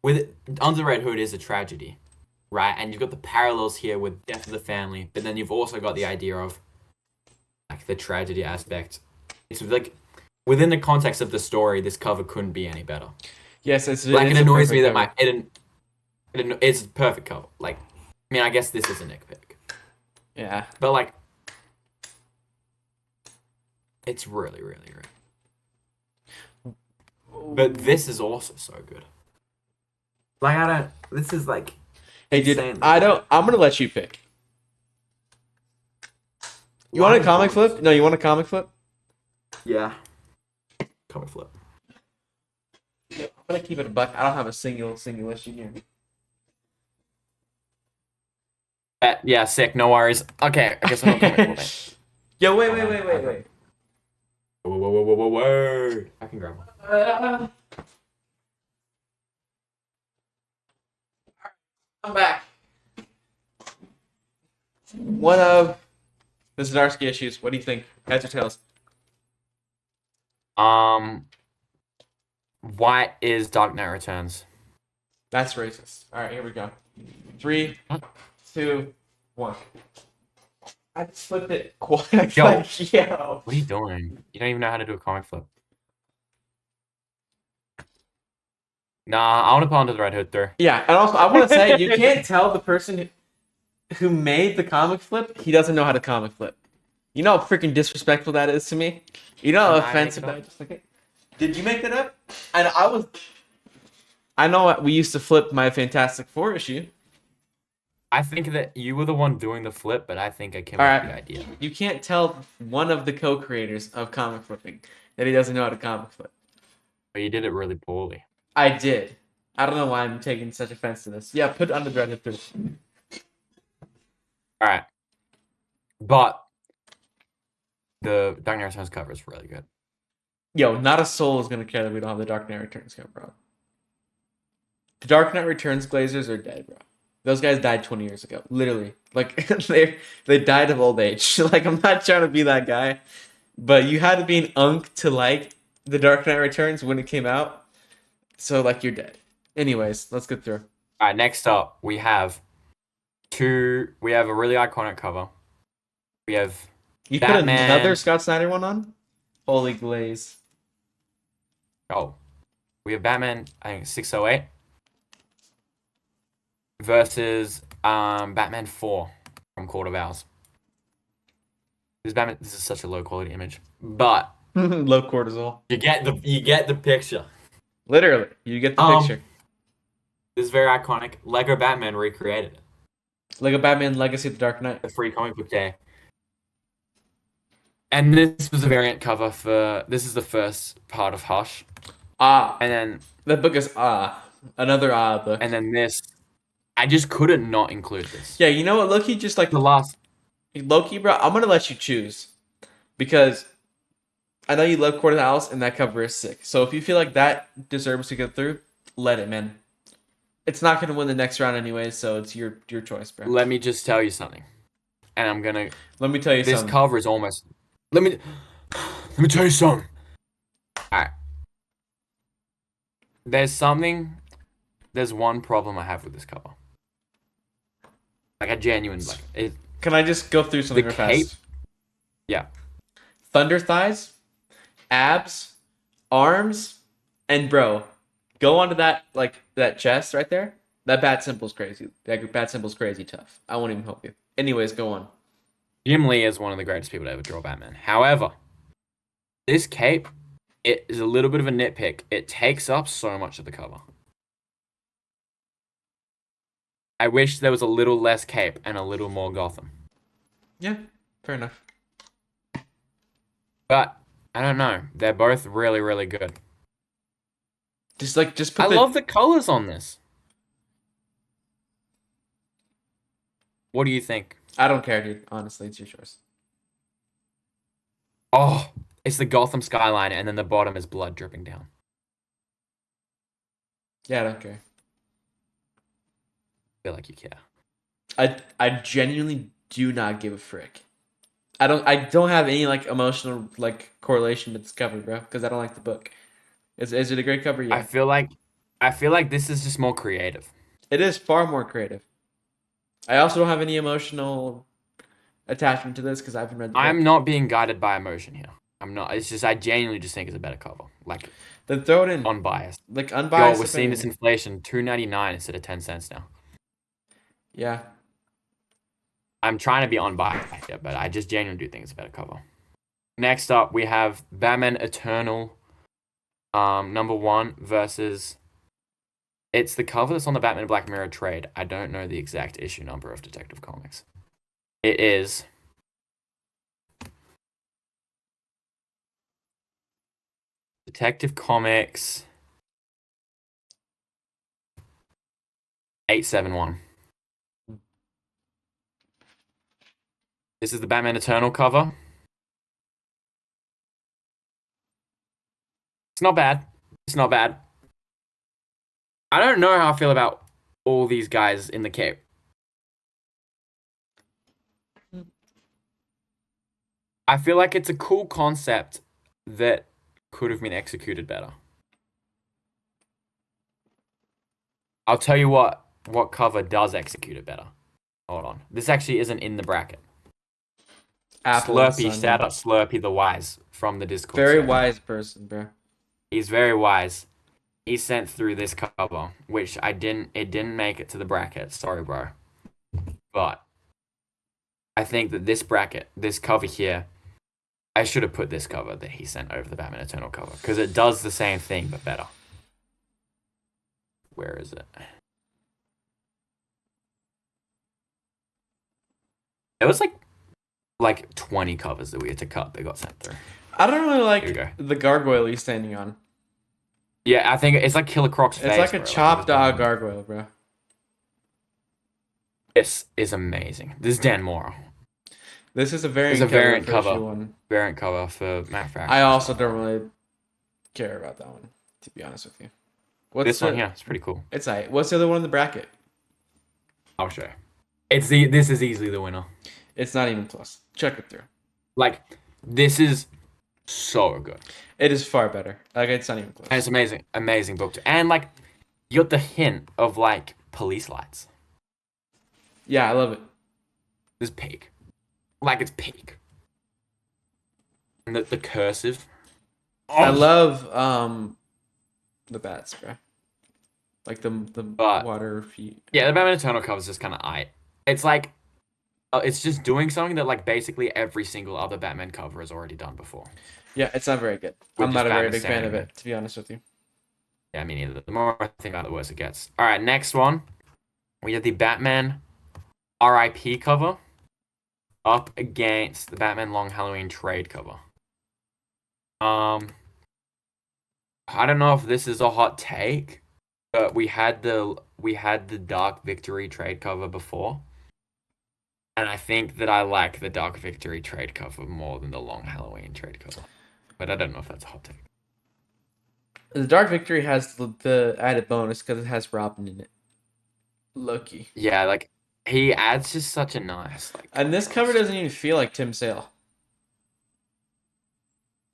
Under the Red Hood is a tragedy, right? And you've got the parallels here with death of the family, but then you've also got the idea of like the tragedy aspect. It's like within the context of the story, this cover couldn't be any better. Yes, it annoys me that it's a perfect cover. Like, I mean, I guess this is a nitpick. Yeah. But like, it's really, really good. But this is also so good. Like, this is like. Hey, dude, I'm gonna let you pick. You want a comic flip? No, you want a comic flip? Yeah. Comic flip. Yeah, I'm gonna keep it a buck. I don't have a single issue here. Yeah, sick. No worries. Okay, I guess I'm comic flip. Yo, wait. Whoa. I can grab one. I'm back. One of the Zdarsky issues. What do you think? Heads or tails? White is Dark Knight Returns. That's racist. All right, here we go. 3, 2, 1. I just flipped it. Yo. Yo. What are you doing? You don't even know how to do a comic flip. Nah, I want to put Under the Red Hood through. Yeah, and also I want to say you can't tell the person who made the comic flip he doesn't know how to comic flip. You know how freaking disrespectful that is to me. You know how offensive that is. Did you make that up? And I know we used to flip my Fantastic Four issue. I think that you were the one doing the flip, but I think I came up with the idea. You can't tell one of the co-creators of comic flipping that he doesn't know how to comic flip. But you did it really poorly. I did. I don't know why I'm taking such offense to this. Yeah, put Under the Red Hood through. Alright. But the Dark Knight Returns cover is really good. Yo, not a soul is going to care that we don't have the Dark Knight Returns cover, bro. The Dark Knight Returns Glazers are dead, bro. Those guys died 20 years ago. Literally. Like, they died of old age. Like, I'm not trying to be that guy. But you had to be an unk to like the Dark Knight Returns when it came out. So, like, you're dead. Anyways, let's get through. Alright, next up, we have a really iconic cover. We have You Batman. put another Scott Snyder one on? Holy glaze. Oh. We have Batman, I think 608 versus Batman 4 from Court of Owls. This is such a low quality image. But low cortisol. you get the picture. Literally, you get the picture. This is very iconic. Lego Batman recreated it. Lego Batman Legacy of the Dark Knight. The free comic book day. And this was a variant cover for. This is the first part of Hush. And then the book is another book. And then this, I just couldn't not include this. Yeah, you know what, Loki? Just like the last. Loki, bro, I'm gonna let you choose because I know you love Court of Owls and that cover is sick. So if you feel like that deserves to get through, let it, man. It's not gonna win the next round anyway, so it's your choice, bro. Let me just tell you something, and I'm gonna. Let me tell you something. This cover is almost. Let me tell you something. All right. There's one problem I have with this cover. Like a genuine Can I just go through something real fast? Yeah. Thunder thighs, abs, arms, and bro, go onto that chest right there. That bat symbol's crazy. That bat symbol's crazy tough. I won't even help you. Anyways, go on. Jim Lee is one of the greatest people to ever draw Batman. However, this cape It is a little bit of a nitpick. It takes up so much of the cover. I wish there was a little less Cape and a little more Gotham. Yeah, fair enough. But I don't know. They're both really, really good. Just I put love the colors on this. What do you think? I don't care, dude. Honestly, it's your choice. Oh, it's the Gotham skyline, and then the bottom is blood dripping down. Yeah, I don't care. I feel like you care. I genuinely do not give a frick. I don't have any like emotional like correlation to this cover, bro, because I don't like the book. Is it a great cover? I Yeah. feel like I feel like this is just more creative. It is far more creative. I also don't have any emotional attachment to this because I haven't read the I'm book. not being guided by emotion here. I'm not. It's just I genuinely just think it's a better cover. Like Then throw it in. unbiased. Like Yo, unbiased we're seeing this opinion. inflation, 2.99 instead of 10 cents now. Yeah. I'm trying to be unbiased here, but I just genuinely do think it's a better cover. Next up, we have Batman Eternal, #1 versus. It's the cover that's on the Batman Black Mirror trade. I don't know the exact issue number of Detective Comics. It is Detective Comics 871. This is the Batman Eternal cover. It's not bad. It's not bad. I don't know how I feel about all these guys in the cape. I feel like it's a cool concept that could have been executed better. I'll tell you what cover does execute it better. Hold on. This actually isn't in the bracket. Apple and Slurpee, Sun, shout man. out Slurpee the Wise from the Discord Very server. wise person, bro. He's very wise. He sent through this cover, which it didn't make it to the bracket. Sorry, bro. But I think that this cover here, I should have put this cover that he sent over the Batman Eternal cover because it does the same thing but better. Where is it? It was like 20 covers that we had to cut that got sent through. I don't really Here we like go. the gargoyle he's standing on. Yeah, I think it's like Killer Croc's face. It's like a bro. chopped Like, dog gargoyle, bro. this is amazing. This is Dan Morrow. This is a It's variant a cover variant for cover. issue 1. Variant cover for Matt Fraction. I also don't really care about that one, to be honest with you. What's This the, one, yeah, it's pretty cool. It's alright. What's the other one in the bracket? I'll show you. This is easily the winner. It's not even close. Check it through. Like, this is so good. It is far better. Like, it's not even close. And it's amazing, amazing book. And like, you got the hint of like police lights. Yeah, I love it. This peak. Like it's peak. And the cursive. I Oh, love the bats, bro. Like the But- water feet. yeah, the Batman Eternal cover is just kind of aight. It's like, it's just doing something that like basically every single other Batman cover has already done before. Yeah, it's not very good. With I'm just not a very Batman big fan of standing it, to be honest with you. Yeah, me neither. The more I think about it, the worse it gets. All right, next one. We have the Batman RIP cover up against the Batman Long Halloween trade cover. I don't know if this is a hot take, but we had the Dark Victory trade cover before. And I think that I like the Dark Victory trade cover more than the Long Halloween trade cover. But I don't know if that's a hot take. The Dark Victory has the added bonus because it has Robin in it. Loki. Yeah, like he adds just such a nice like. And this cover doesn't even feel like Tim Sale.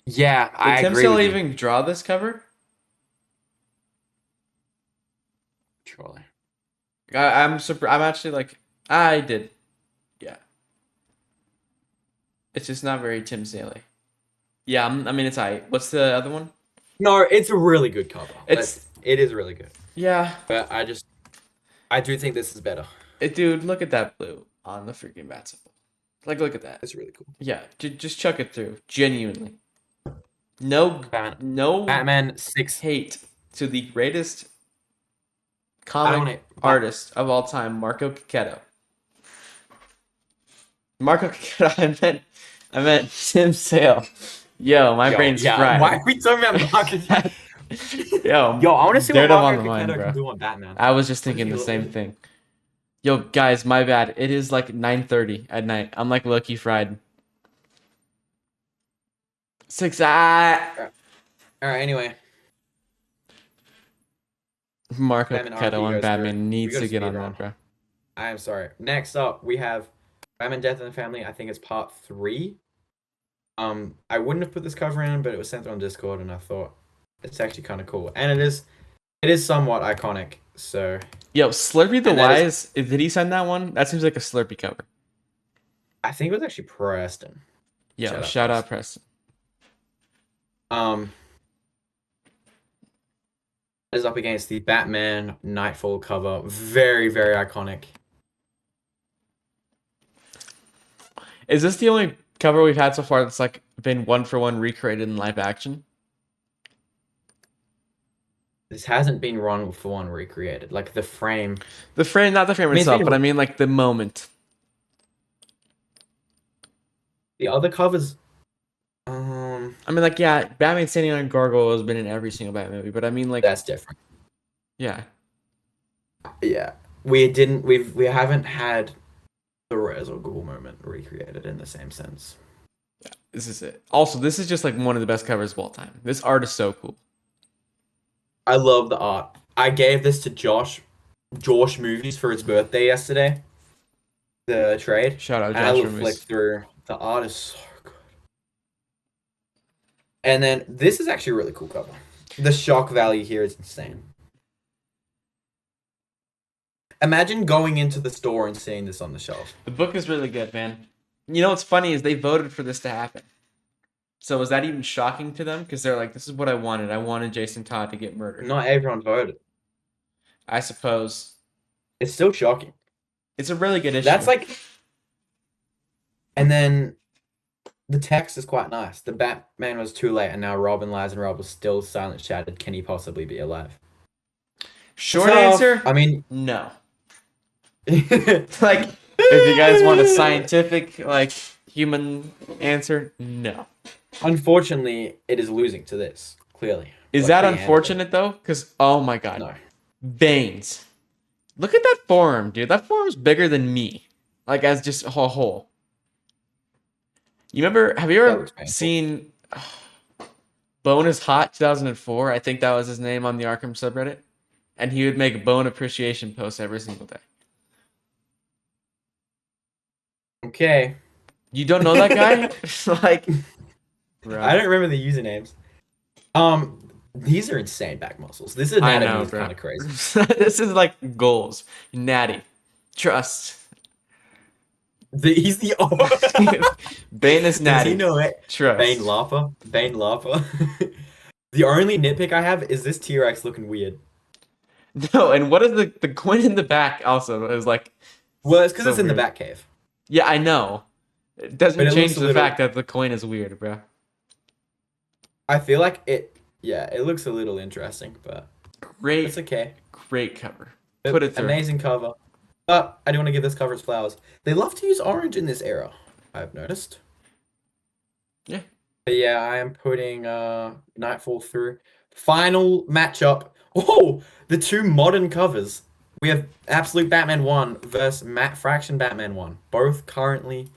Yeah, I Did Tim agree Sale with you. even draw this cover? Surely. I'm surprised. I'm actually like, I did. Yeah. It's just not very Tim Sale. Yeah, I mean, it's alright. What's the other one? No, it's a really good cover. It's- It is really good. Yeah. But I do think this is better. Dude, look at that blue on the freaking bat symbol. Like, look at that. It's really cool. Yeah, just chuck it through. Genuinely. No, Batman. no Batman 6. hate to the greatest I don't comic want to. artist of all time, Marco Cacchetto. Marco Cacchetto, I meant Tim Sale. Yo, my Yo, brain's yeah. Why fried. are we talking about Marcus? Yo, Yo, I want to see what Daredevil on Marco the mind, Cacchetto can bro. do on Batman. I was just What is thinking he the look same like? thing. Yo, guys, my bad. It is like 9:30 at night. I'm like low-key fried. Six. All right. Anyway, Marco Batman arc Cacchetto he on goes through. Batman We needs got to to get speed on run. that, bro. I am sorry. Next up, we have Batman Death in the Family. I think it's part 3. I wouldn't have put this cover in, but it was sent on Discord, and I thought it's actually kind of cool, and it is somewhat iconic. So, Yo, Slurpee the and that is, Wise, did he send that one? That seems like a Slurpee cover. I think it was actually Preston. Yo, Shout out, shout out Preston. Preston. Um, is up against the Batman Nightfall cover. Very, very iconic. Is this the only cover we've had so far that's like been one for one recreated in live action? This hasn't been one for one recreated. Like the frame. The frame, not the frame mean, it's itself, been- but I mean like the moment. The other covers. I mean, like, yeah, Batman standing on a gargoyle has been in every single Batman movie, but I mean, like, That's different. yeah. Yeah, we haven't had the Rez or Google moment recreated in the same sense. This is it. Also, this is just like one of the best covers of all time. This art is so cool. I love the art. I gave this to Josh Movies for his birthday yesterday. The trade. Shout out And I Josh flicked Movies. through. The art is so good. And then this is actually a really cool cover. The shock value here is insane. Imagine going into the store and seeing this on the shelf. The book is really good, man. You know what's funny is they voted for this to happen. So is that even shocking to them? Because they're like, this is what I wanted. I wanted Jason Todd to get murdered. Not everyone voted. I suppose. It's still shocking. It's a really good issue. That's like... And then the text is quite nice. The Batman was too late, and now Robin lies, and Rob was still silent shattered. Can he possibly be alive? Short Tough. answer? I mean... No. Like, if you guys want a scientific, like, human answer, no. Unfortunately, it is losing to this, clearly. Is Like that the answer. unfortunate, though? Because, oh my god. No. Veins. Look at that forearm, dude. That forearm's bigger than me. Like, as just a whole. You remember, have you That ever looks painful. seen Bone is Hot 2004? I think that was his name on the Arkham subreddit. And he would make bone appreciation posts every single day. Okay. You don't know that guy? Like, bro. I don't remember the usernames. These are insane back muscles. This I anatomy know, is bro. kind of crazy. This is like goals. Natty. Trust. He's the Bane is Does natty. he know it? Trust. Bane Lapa. The only nitpick I have is this T-Rex looking weird. No, and what is the coin in the back also is like... Well, it's because So it's in the weird. Batcave. Yeah, I know. It doesn't But it change looks a the little- fact that the coin is weird, bro. I feel like it. Yeah, it looks a little interesting, but Great, it's okay. great cover. Put it through. Amazing cover. But I do want to give this cover its flowers. They love to use orange in this era, I've noticed. Yeah. But yeah, I am putting Nightfall through. Final matchup. Oh, the two modern covers. We have Absolute Batman 1 versus Matte Fraction Batman 1. Both currently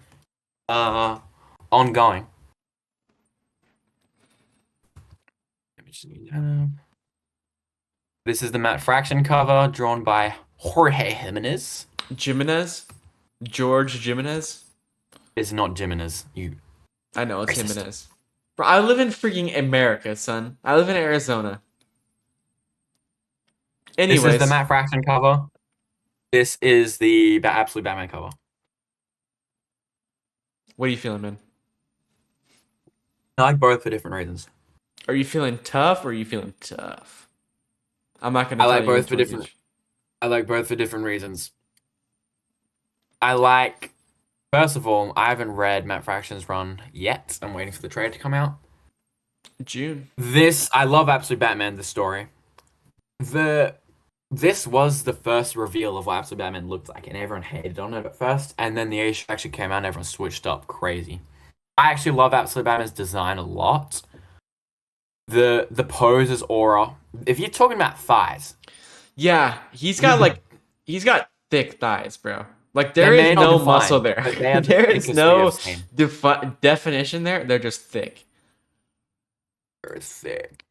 ongoing. Let me just need that. This is the Matte Fraction cover drawn by Jorge Jimenez. Jimenez? George Jimenez? It's not Jimenez. I know, it's Racist. Jimenez. Bro, I live in freaking America, son. I live in Arizona. Anyways, This is the Matte Fraction cover. This is the Absolute Batman cover. what are you feeling, man? I like both for different reasons. Are you feeling tough or are you feeling tough? I'm not gonna. I like tell you both for which one different- each. I like both for different reasons. I like, first of all, I haven't read Matte Fraction's run yet. I'm waiting for the trade to come out. June. I love Absolute Batman, the story. This was the first reveal of what Absolute Batman looked like, and everyone hated on it at first, and then the issue actually came out and everyone switched up crazy. I actually love Absolute Batman's design a lot. The pose is aura. If you're talking about thighs, Yeah, he's got thick thighs, bro. Like they there is may not no define, muscle there. but they are the There is thickest we no have seen. definition there. They're just thick. They're thick.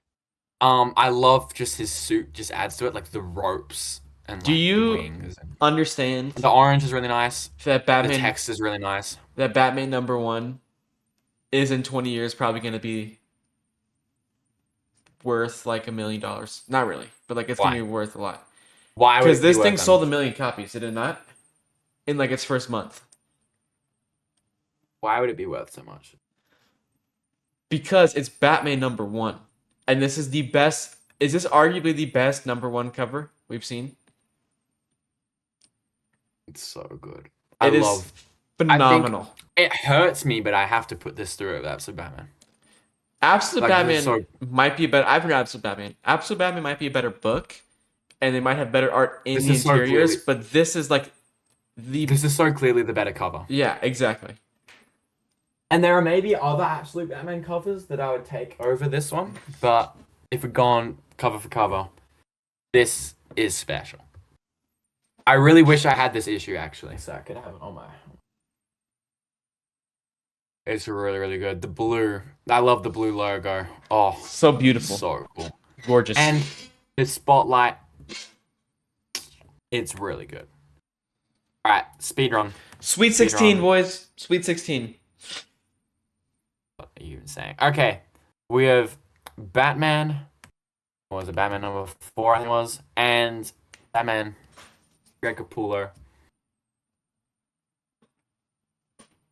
I love just his suit. Just adds to it, like the ropes and Do like the you wings. And understand the orange is really nice. that The text is really nice. Batman #1 is in 20 years probably going to be worth like $1 million? Not really, but like it's going to be worth a lot. Why? Because this thing sold 1 million copies, did it not? In like its first month. Why would it be worth so much? Because it's Batman #1. And this is the best. Is this arguably the best #1 cover we've seen? It's so good. It is phenomenal. It hurts me, but I have to put this through with Absolute Batman. Absolute Like, Batman might be a better. I've read Absolute Batman. Absolute Batman might be a better book, and they might have better art in the interiors. But this is like This is so clearly the better cover. Yeah, exactly. And there are maybe other Absolute Batman covers that I would take over this one, but if we're gone cover for cover, this is special. I really wish I had this issue, actually, so I could have it on my... It's really, really good. The blue. I love the blue logo. Oh, so beautiful. So cool. Gorgeous. And the spotlight. It's really good. All right, speedrun. Sweet 16, boys. Sweet 16. What are you even saying? Okay, we have Batman. What was it? Batman #4, I think it was. And Batman. Greg Capullo.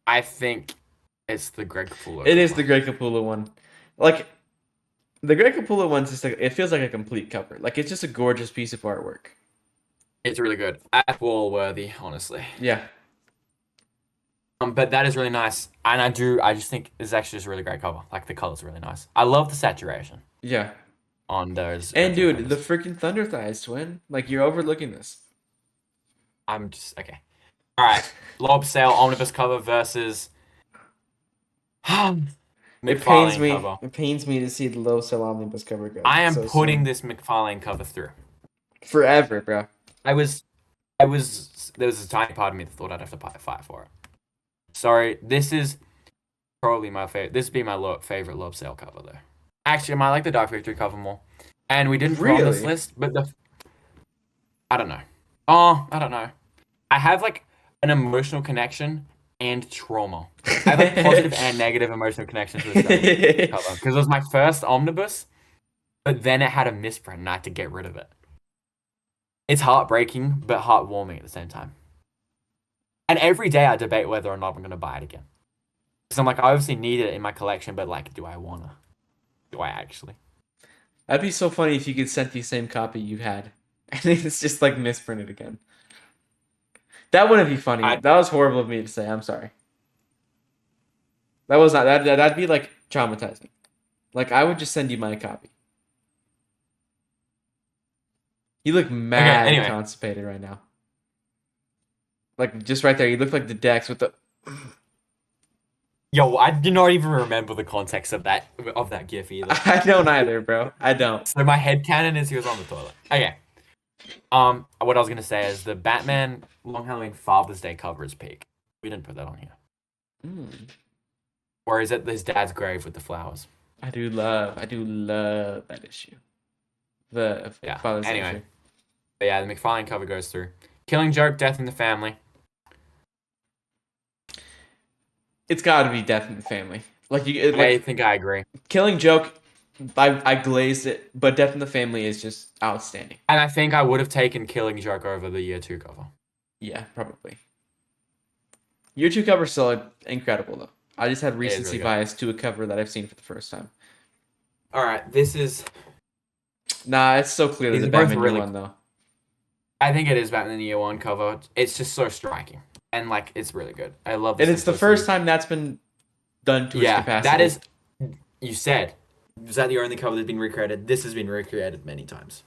I think it's the Greg Capullo. It is the Greg Capullo one. Like, the Greg Capullo one's just like, it feels like a complete cover. Like, it's just a gorgeous piece of artwork. It's really good. Apple worthy, honestly. Yeah. But that is really nice. And I just think it's actually just a really great cover. Like, the color's really nice. I love the saturation. Yeah. On those. And dude, the freaking Thunder Thighs, twin. Like, you're overlooking this. I'm just, okay. All right. Lob Sale Omnibus cover versus It pains me. Cover. It pains me to see the Low Sale Omnibus cover go. I am putting this McFarlane cover through. Forever, bro. There was a tiny part of me that thought I'd have to fight for it. Sorry, this is probably my favorite. This would be my favorite Lob Sale cover, though. Actually, I might like the Dark Victory cover more. And we didn't put on this list, but I don't know. Oh, I don't know. I have, like, an emotional connection and trauma. I have a positive and negative emotional connection to this cover. Because it was my first omnibus, but then it had a misprint and I had to get rid of it. It's heartbreaking, but heartwarming at the same time. And every day I debate whether or not I'm going to buy it again. Because I'm like, I obviously need it in my collection, but, like, do I want to? Do I actually? That'd be so funny if you could send the same copy you had. And it's just, like, misprinted again. That wouldn't be funny. That was horrible of me to say. I'm sorry. That was not... That'd be, like, traumatizing. Like, I would just send you my copy. You look mad constipated right now. Like, just right there. You look like the Dex with the... Yo, I do not even remember the context of that gif either. I don't either, bro. I don't. So my headcanon is he was on the toilet. Okay. What I was gonna say is the Batman Long Halloween Father's Day cover is peak. We didn't put that on here. Or is it his dad's grave with the flowers? I do love that issue. Father's Day issue. But yeah, the McFarlane cover goes through. Killing Joke, Death in the Family. It's got to be Death in the Family. I think I agree. Killing Joke, I glazed it, but Death in the Family is just outstanding. And I think I would have taken Killing Joke over the Year 2 cover. Yeah, probably. Year 2 cover still incredible though. I just had recency bias to a cover that I've seen for the first time. All right, this is. Nah, it's so clearly the Batman Year 1 though. I think it is Batman Year 1 cover. It's just so striking. And, like, it's really good. I love it. And it's the first time that's been done to its capacity. That is, you said, is that the only cover that's been recreated? This has been recreated many times.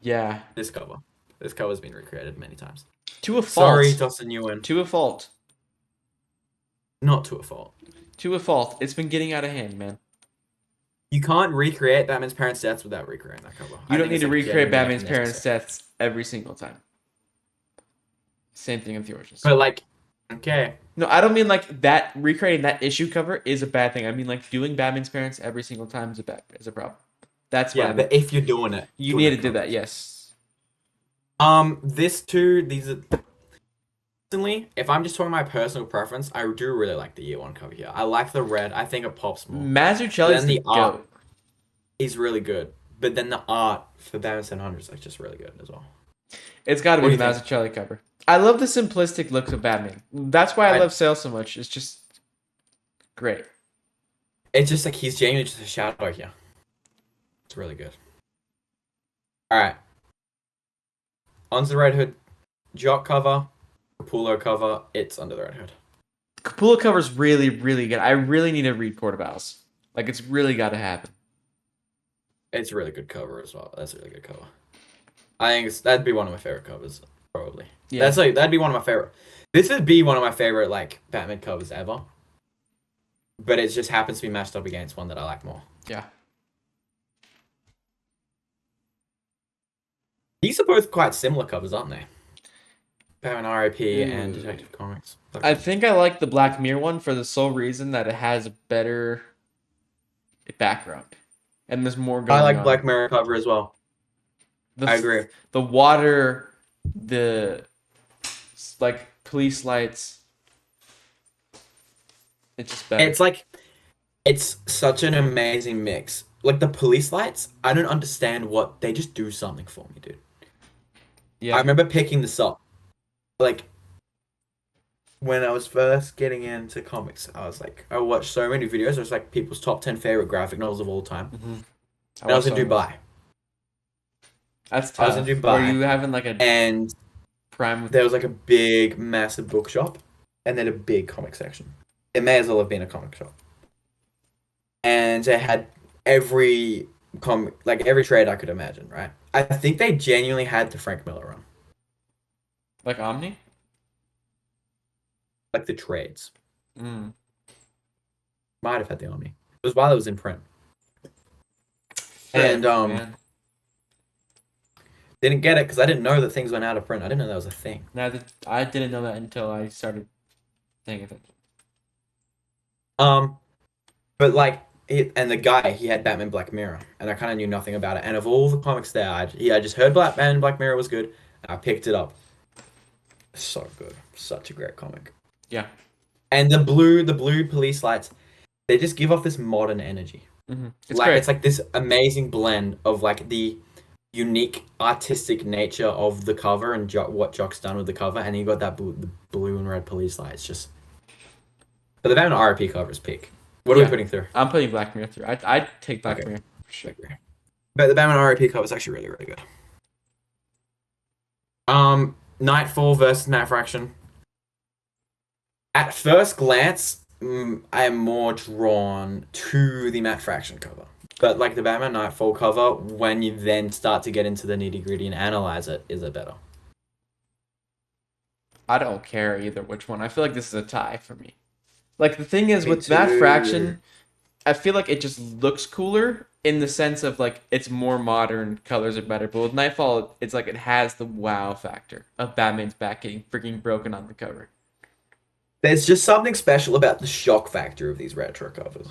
Yeah. This cover. This cover's been recreated many times. To a fault. Sorry, Dustin Ewan. To a fault. Not to a fault. To a fault. It's been getting out of hand, man. You can't recreate Batman's parents' deaths without recreating that cover. You don't need to recreate Batman's parents' deaths every single time. Same thing with the origins. But like, okay. No, I don't mean like that. Recreating that issue cover is a bad thing. I mean like doing Batman's parents every single time is a problem. That's yeah. But if you're doing it, you need to do that. Yes. This too. These are. Personally, if I'm just talking my personal preference, I do really like the year one cover here. I like the red. I think it pops more. Mazzucchelli's the art goat. is really good, but then the art for Batman 700 is like just really good as well. It's got to be the Mazzucchelli cover. I love the simplistic looks of Batman. That's why I love Sale so much. It's just great. It's just like he's genuinely just a shadow here. It's really good. All right. On to the Red Hood Jock cover. Capullo cover, it's under the Red Hood. Capullo cover's really, really good. I really need to read Court of Owls. Like, it's really got to happen. It's a really good cover as well. That's a really good cover. I think that'd be one of my favorite covers, probably. Yeah. That'd be one of my favorite. This would be one of my favorite like Batman covers ever. But it just happens to be matched up against one that I like more. Yeah. These are both quite similar covers, aren't they? Batman R.I.P. and Detective Comics. I think I like the Black Mirror one for the sole reason that it has a better background. And there's more going on. I like Black Mirror cover as well. I agree. The water, the like police lights. It's just better. It's like, it's such an amazing mix. Like the police lights, I don't understand what, they just do something for me, dude. Yeah. I remember picking this up. Like, when I was first getting into comics, I was like, I watched so many videos. It was like people's top 10 favorite graphic novels of all time. Mm-hmm. And I was in Dubai. That's tough. I was in Dubai. Were you having like a and prime? There was like a big, massive bookshop, and then a big comic section. It may as well have been a comic shop. And they had every comic, like every trade I could imagine, right? I think they genuinely had the Frank Miller run. Like Omni? Like the trades. Might have had the Omni. It was while it was in print. And didn't get it because I didn't know that things went out of print. I didn't know that was a thing. I didn't know that until I started thinking of it. But like, and the guy, he had Batman Black Mirror, and I kind of knew nothing about it. And of all the comics there, I just heard Batman Black Mirror was good, and I picked it up. So good, such a great comic. Yeah. And the blue police lights, they just give off this modern energy. Mm-hmm. It's like this amazing blend of like the unique artistic nature of the cover and what Jock's done with the cover, and you got that the blue and red police lights. Just, but the Batman RP cover is peak. What are we putting through? I'm putting Black Mirror through. I'd take Black Mirror for sure. But the Batman RP cover is actually really, really good. Nightfall versus Matt Fraction. At first glance, I am more drawn to the Matt Fraction cover. But like the Batman Nightfall cover, when you then start to get into the nitty gritty and analyze it, is it better? I don't care either which one. I feel like this is a tie for me. Like the thing is with Matt Fraction, I feel like it just looks cooler in the sense of like it's more modern, colors are better. But with Nightfall, it's like it has the wow factor of Batman's back getting freaking broken on the cover. There's just something special about the shock factor of these retro covers.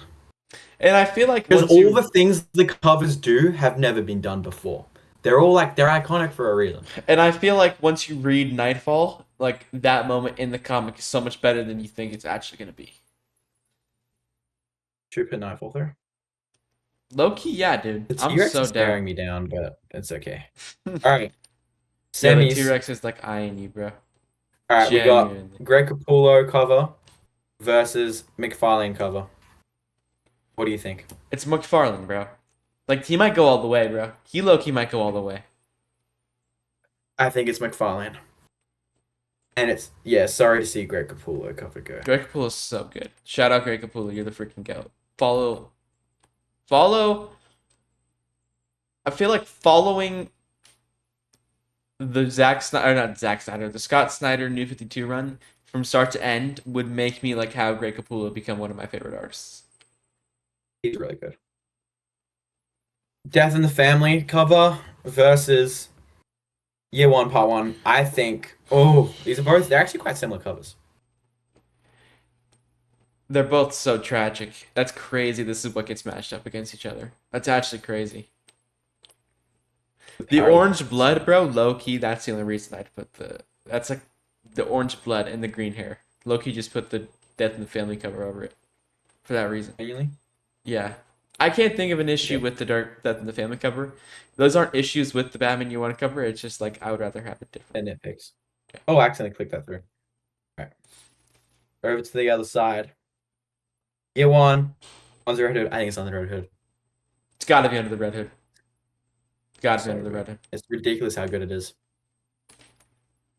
And I feel like because all the things the covers do have never been done before. They're all like, they're iconic for a reason. And I feel like once you read Nightfall, like that moment in the comic is so much better than you think it's actually going to be. Should we put Nightfall there? Low key, yeah, dude. I'm T-Rex so is down. staring me down, but it's okay. All right. Yeah, the T-Rex is like eyeing you, bro. All right, genuinely. We got Greg Capullo cover versus McFarlane cover. What do you think? It's McFarlane, bro. Like, he might go all the way, bro. He low-key might go all the way. I think it's McFarlane. And it's, yeah, sorry to see Greg Capullo cover go. Greg Capullo is so good. Shout out Greg Capullo. You're the freaking goat. Follow Follow. I feel like following the the Scott Snyder New 52 run from start to end would make me like how Greg Capullo become one of my favorite artists. He's really good. Death in the Family cover versus Year One Part One. I think. Oh, they're actually quite similar covers. They're both so tragic. That's crazy. This is what gets matched up against each other. That's actually crazy. The orange blood, bro, low key, that's the only reason I'd put that's like the orange blood and the green hair. Low key just put the Death in the Family cover over it. For that reason. Really? Yeah. I can't think of an issue with the Dark Death in the Family cover. Those aren't issues with the Batman you want to cover. It's just like I would rather have it different. And nitpicks. Oh, I accidentally clicked that through. Alright. Over to the other side. Year One. On the Red Hood. I think it's on the Red Hood. It's gotta be under the Red Hood. Gotta be So under the good. Red Hood. It's ridiculous how good it is.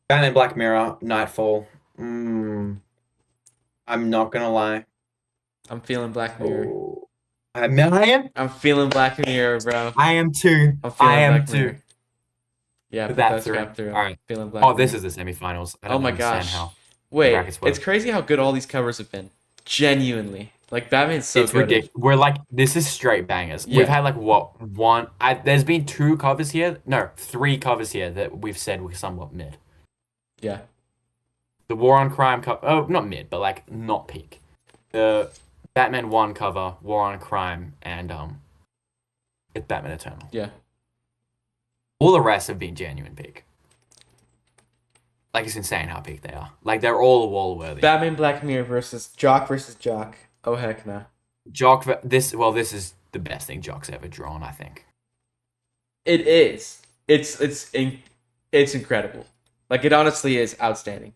Batman Black Mirror, Nightfall. I'm not gonna lie. I'm feeling Black Mirror. Oh. I am. I'm feeling Black Mirror, bro. I am too. I'm feeling I am Black too. Mirror. Yeah, Put put that that through. scrap through. All right. Feeling Black Oh, Mirror. this is the semifinals. I Oh don't my understand gosh. how. Wait, brackets work. it's crazy how good all these covers have been. Genuinely. Like, Batman's so It's good. ridiculous. We're like, this is straight bangers. Yeah. We've had like what one? There's been two covers here. No, three covers here that we've said were somewhat mid. Yeah. The War on Crime cover. Oh, not mid, but like not peak. The Batman 1 cover, War on Crime, and it's Batman Eternal. Yeah. All the rest have been genuine peak. Like, it's insane how peak they are. Like, they're all wall worthy. Batman Black Mirror versus Jock. Oh, heck no. Jock, this is the best thing Jock's ever drawn, I think. It is. It's incredible. Like, it honestly is outstanding.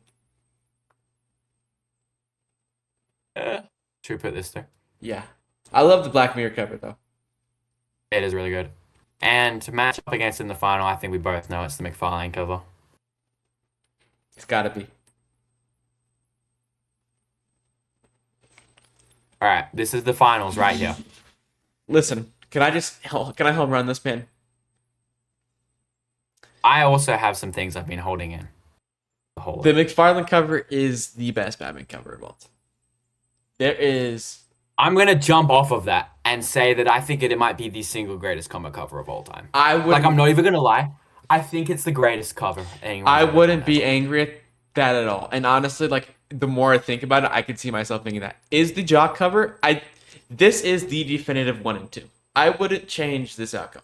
Should we put this there? Yeah. I love the Black Mirror cover, though. It is really good. And to match up against in the final, I think we both know it's the McFarlane cover. It's gotta be. All right, this is the finals right here. Listen, can I home run this, man? I also have some things I've been holding in. The McFarlane cover is the best Batman cover of all time. There is... I'm going to jump off of that and say that I think it might be the single greatest comic cover of all time. I'm not even going to lie. I think it's the greatest cover anyone's I ever wouldn't done. be angry at that at all. And honestly, like, the more I think about it, I could see myself thinking that. Is the Jock cover? This is the definitive 1 and 2. I wouldn't change this outcome.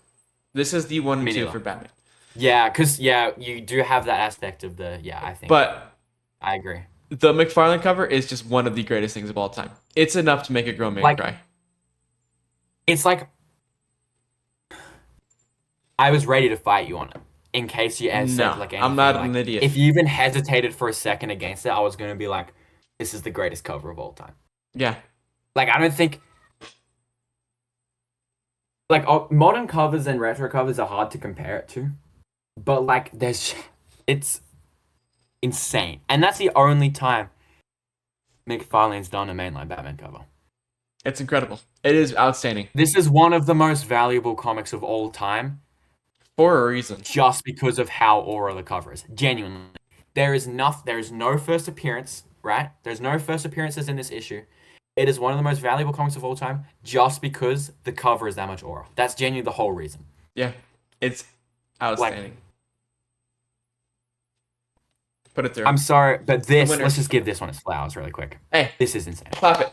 This is the 1 and 2 for Batman. Yeah, because, you do have that aspect of I think. But I agree. The McFarlane cover is just one of the greatest things of all time. It's enough to make a grown man cry. It's like... I was ready to fight you on it. In case you said like anything. I'm not an idiot. If you even hesitated for a second against it, I was going to be like, this is the greatest cover of all time. Yeah. Like, I don't think... Like, modern covers and retro covers are hard to compare it to. But, like, it's insane. And that's the only time McFarlane's done a mainline Batman cover. It's incredible. It is outstanding. This is one of the most valuable comics of all time. For a reason. Just because of how aura the cover is. Genuinely. There is no first appearance, right? There's no first appearances in this issue. It is one of the most valuable comics of all time just because the cover is that much aura. That's genuinely the whole reason. Yeah. It's outstanding. Put it through. I'm sorry, but let's just give this one its flowers really quick. Hey. This is insane. Clap it.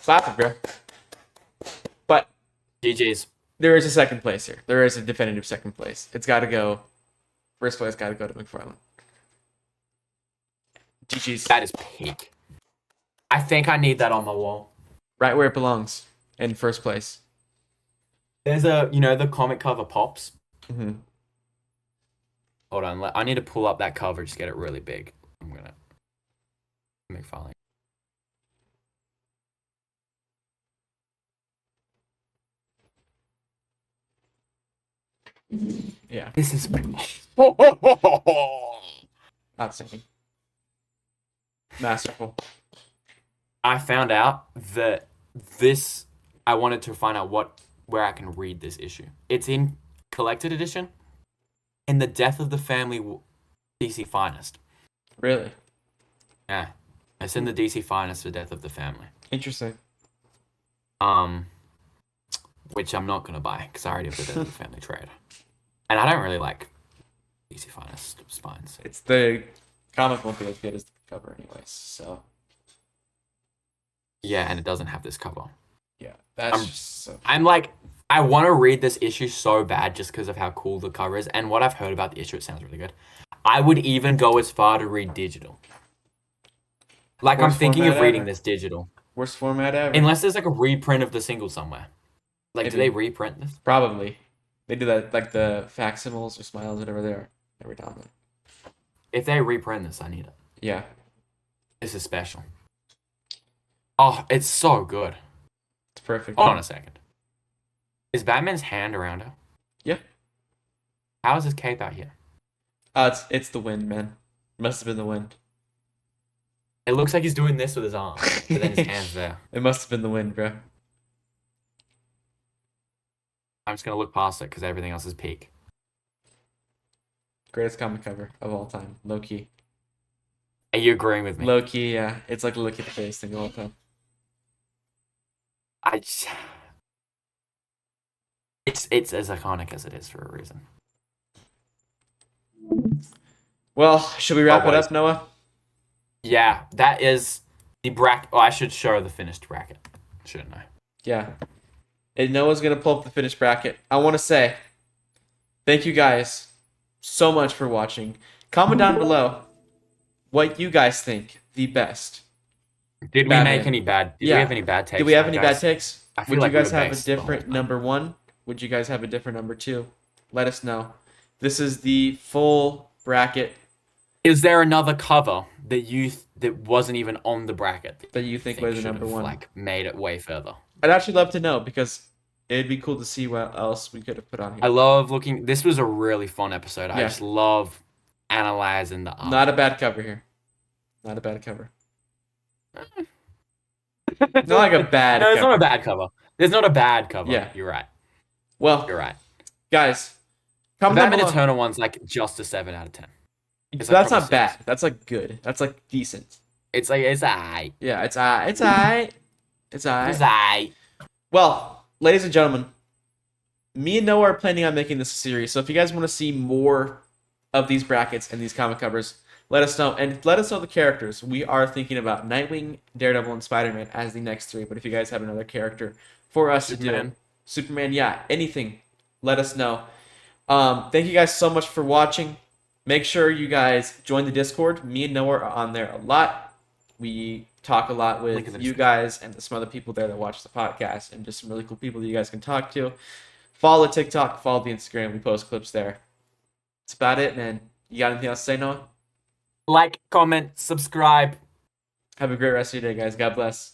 Clap it, bro. But GG's. There is a second place here. There is a definitive second place. It's got to go. First place got to go to McFarlane. GG's. That is peak. I think I need that on my wall. Right where it belongs. In first place. There's the comic cover pops. Mm-hmm. Hold on. I need to pull up that cover. Just get it really big. I'm going to McFarlane. Yeah. This is outstanding. Masterful. I found out that I wanted to find out where I can read this issue. It's in collected edition, in the Death of the Family DC Finest. Really? Yeah, it's in the DC Finest for Death of the Family. Interesting. Which I'm not gonna buy because I already have the Death of the Family trade, and I don't really like DC Finest spines. It's the comic won't be as good as the cover, anyways. So Yeah, and it doesn't have this cover. yeah, that's just so. I'm like, I want to read this issue so bad just because of how cool the cover is, and what I've heard about the issue, it sounds really good. I would even go as far to read digital. Like, I'm Worst thinking of format reading ever. this digital. Worst format ever. Unless there's like a reprint of the single somewhere. Like, do Maybe. they reprint this? Probably. They do that, like the facsimiles or smiles, whatever they are, every time. If they reprint this, I need it. Yeah. This is special. Oh, it's so good. It's perfect. Hold on a second. Is Batman's hand around her? Yeah. How is his cape out here? It's the wind, man. Must have been the wind. It looks like he's doing this with his arm, but then his hand's there. It must have been the wind, bro. I'm just gonna look past it because everything else is peak. Greatest comic cover of all time. Low key. Are you agreeing with me? Low key, yeah. It's like a look at the face thing all the time. It's as iconic as it is for a reason. Well, should we wrap it Always. up, Noah? Yeah, that is the bracket. Oh, I should show the finished bracket, shouldn't I? Yeah. And Noah's gonna pull up the finished bracket. I want to say thank you guys so much for watching. Comment down below what you guys think the best. Did we Batman. make any bad? Did Yeah. we have any bad takes? Do we have on it, any bad guys? takes? I feel Would like you we guys were have a based the whole different time. number 1? Would you guys have a different number 2? Let us know. This is the full bracket Is there another cover that wasn't even on the bracket that you think think was the should number have, 1. like made it way further? I'd actually love to know because it'd be cool to see what else we could have put on here. I love looking. This was a really fun episode. I Yeah. just love analyzing the art. Not a bad cover here. Not a bad cover. Not like a bad No, it's cover. not a bad cover. There's not a bad cover. Yeah. You're right. Well, You're right. guys, The comment down Batman below. Eternal one's like just a 7 out of 10. It's like That's probably not bad. 6. That's like good. That's like decent. It's alright. Yeah, it's alright. It's alright. It's alright. It's alright. Well, ladies and gentlemen, me and Noah are planning on making this a series. So if you guys want to see more of these brackets and these comic covers, let us know. And let us know the characters. We are thinking about Nightwing, Daredevil, and Spider-Man as the next 3. But if you guys have another character for us to do, Superman, yeah, anything, let us know. Thank you guys so much for watching. Make sure you guys join the Discord. Me and Noah are on there a lot. We talk a lot Link in with the you description. guys and some other people there that watch the podcast and just some really cool people that you guys can talk to. Follow the TikTok, follow the Instagram. We post clips there. That's about it, man. You got anything else to say, Noah? Like, comment, subscribe. Have a great rest of your day, guys. God bless.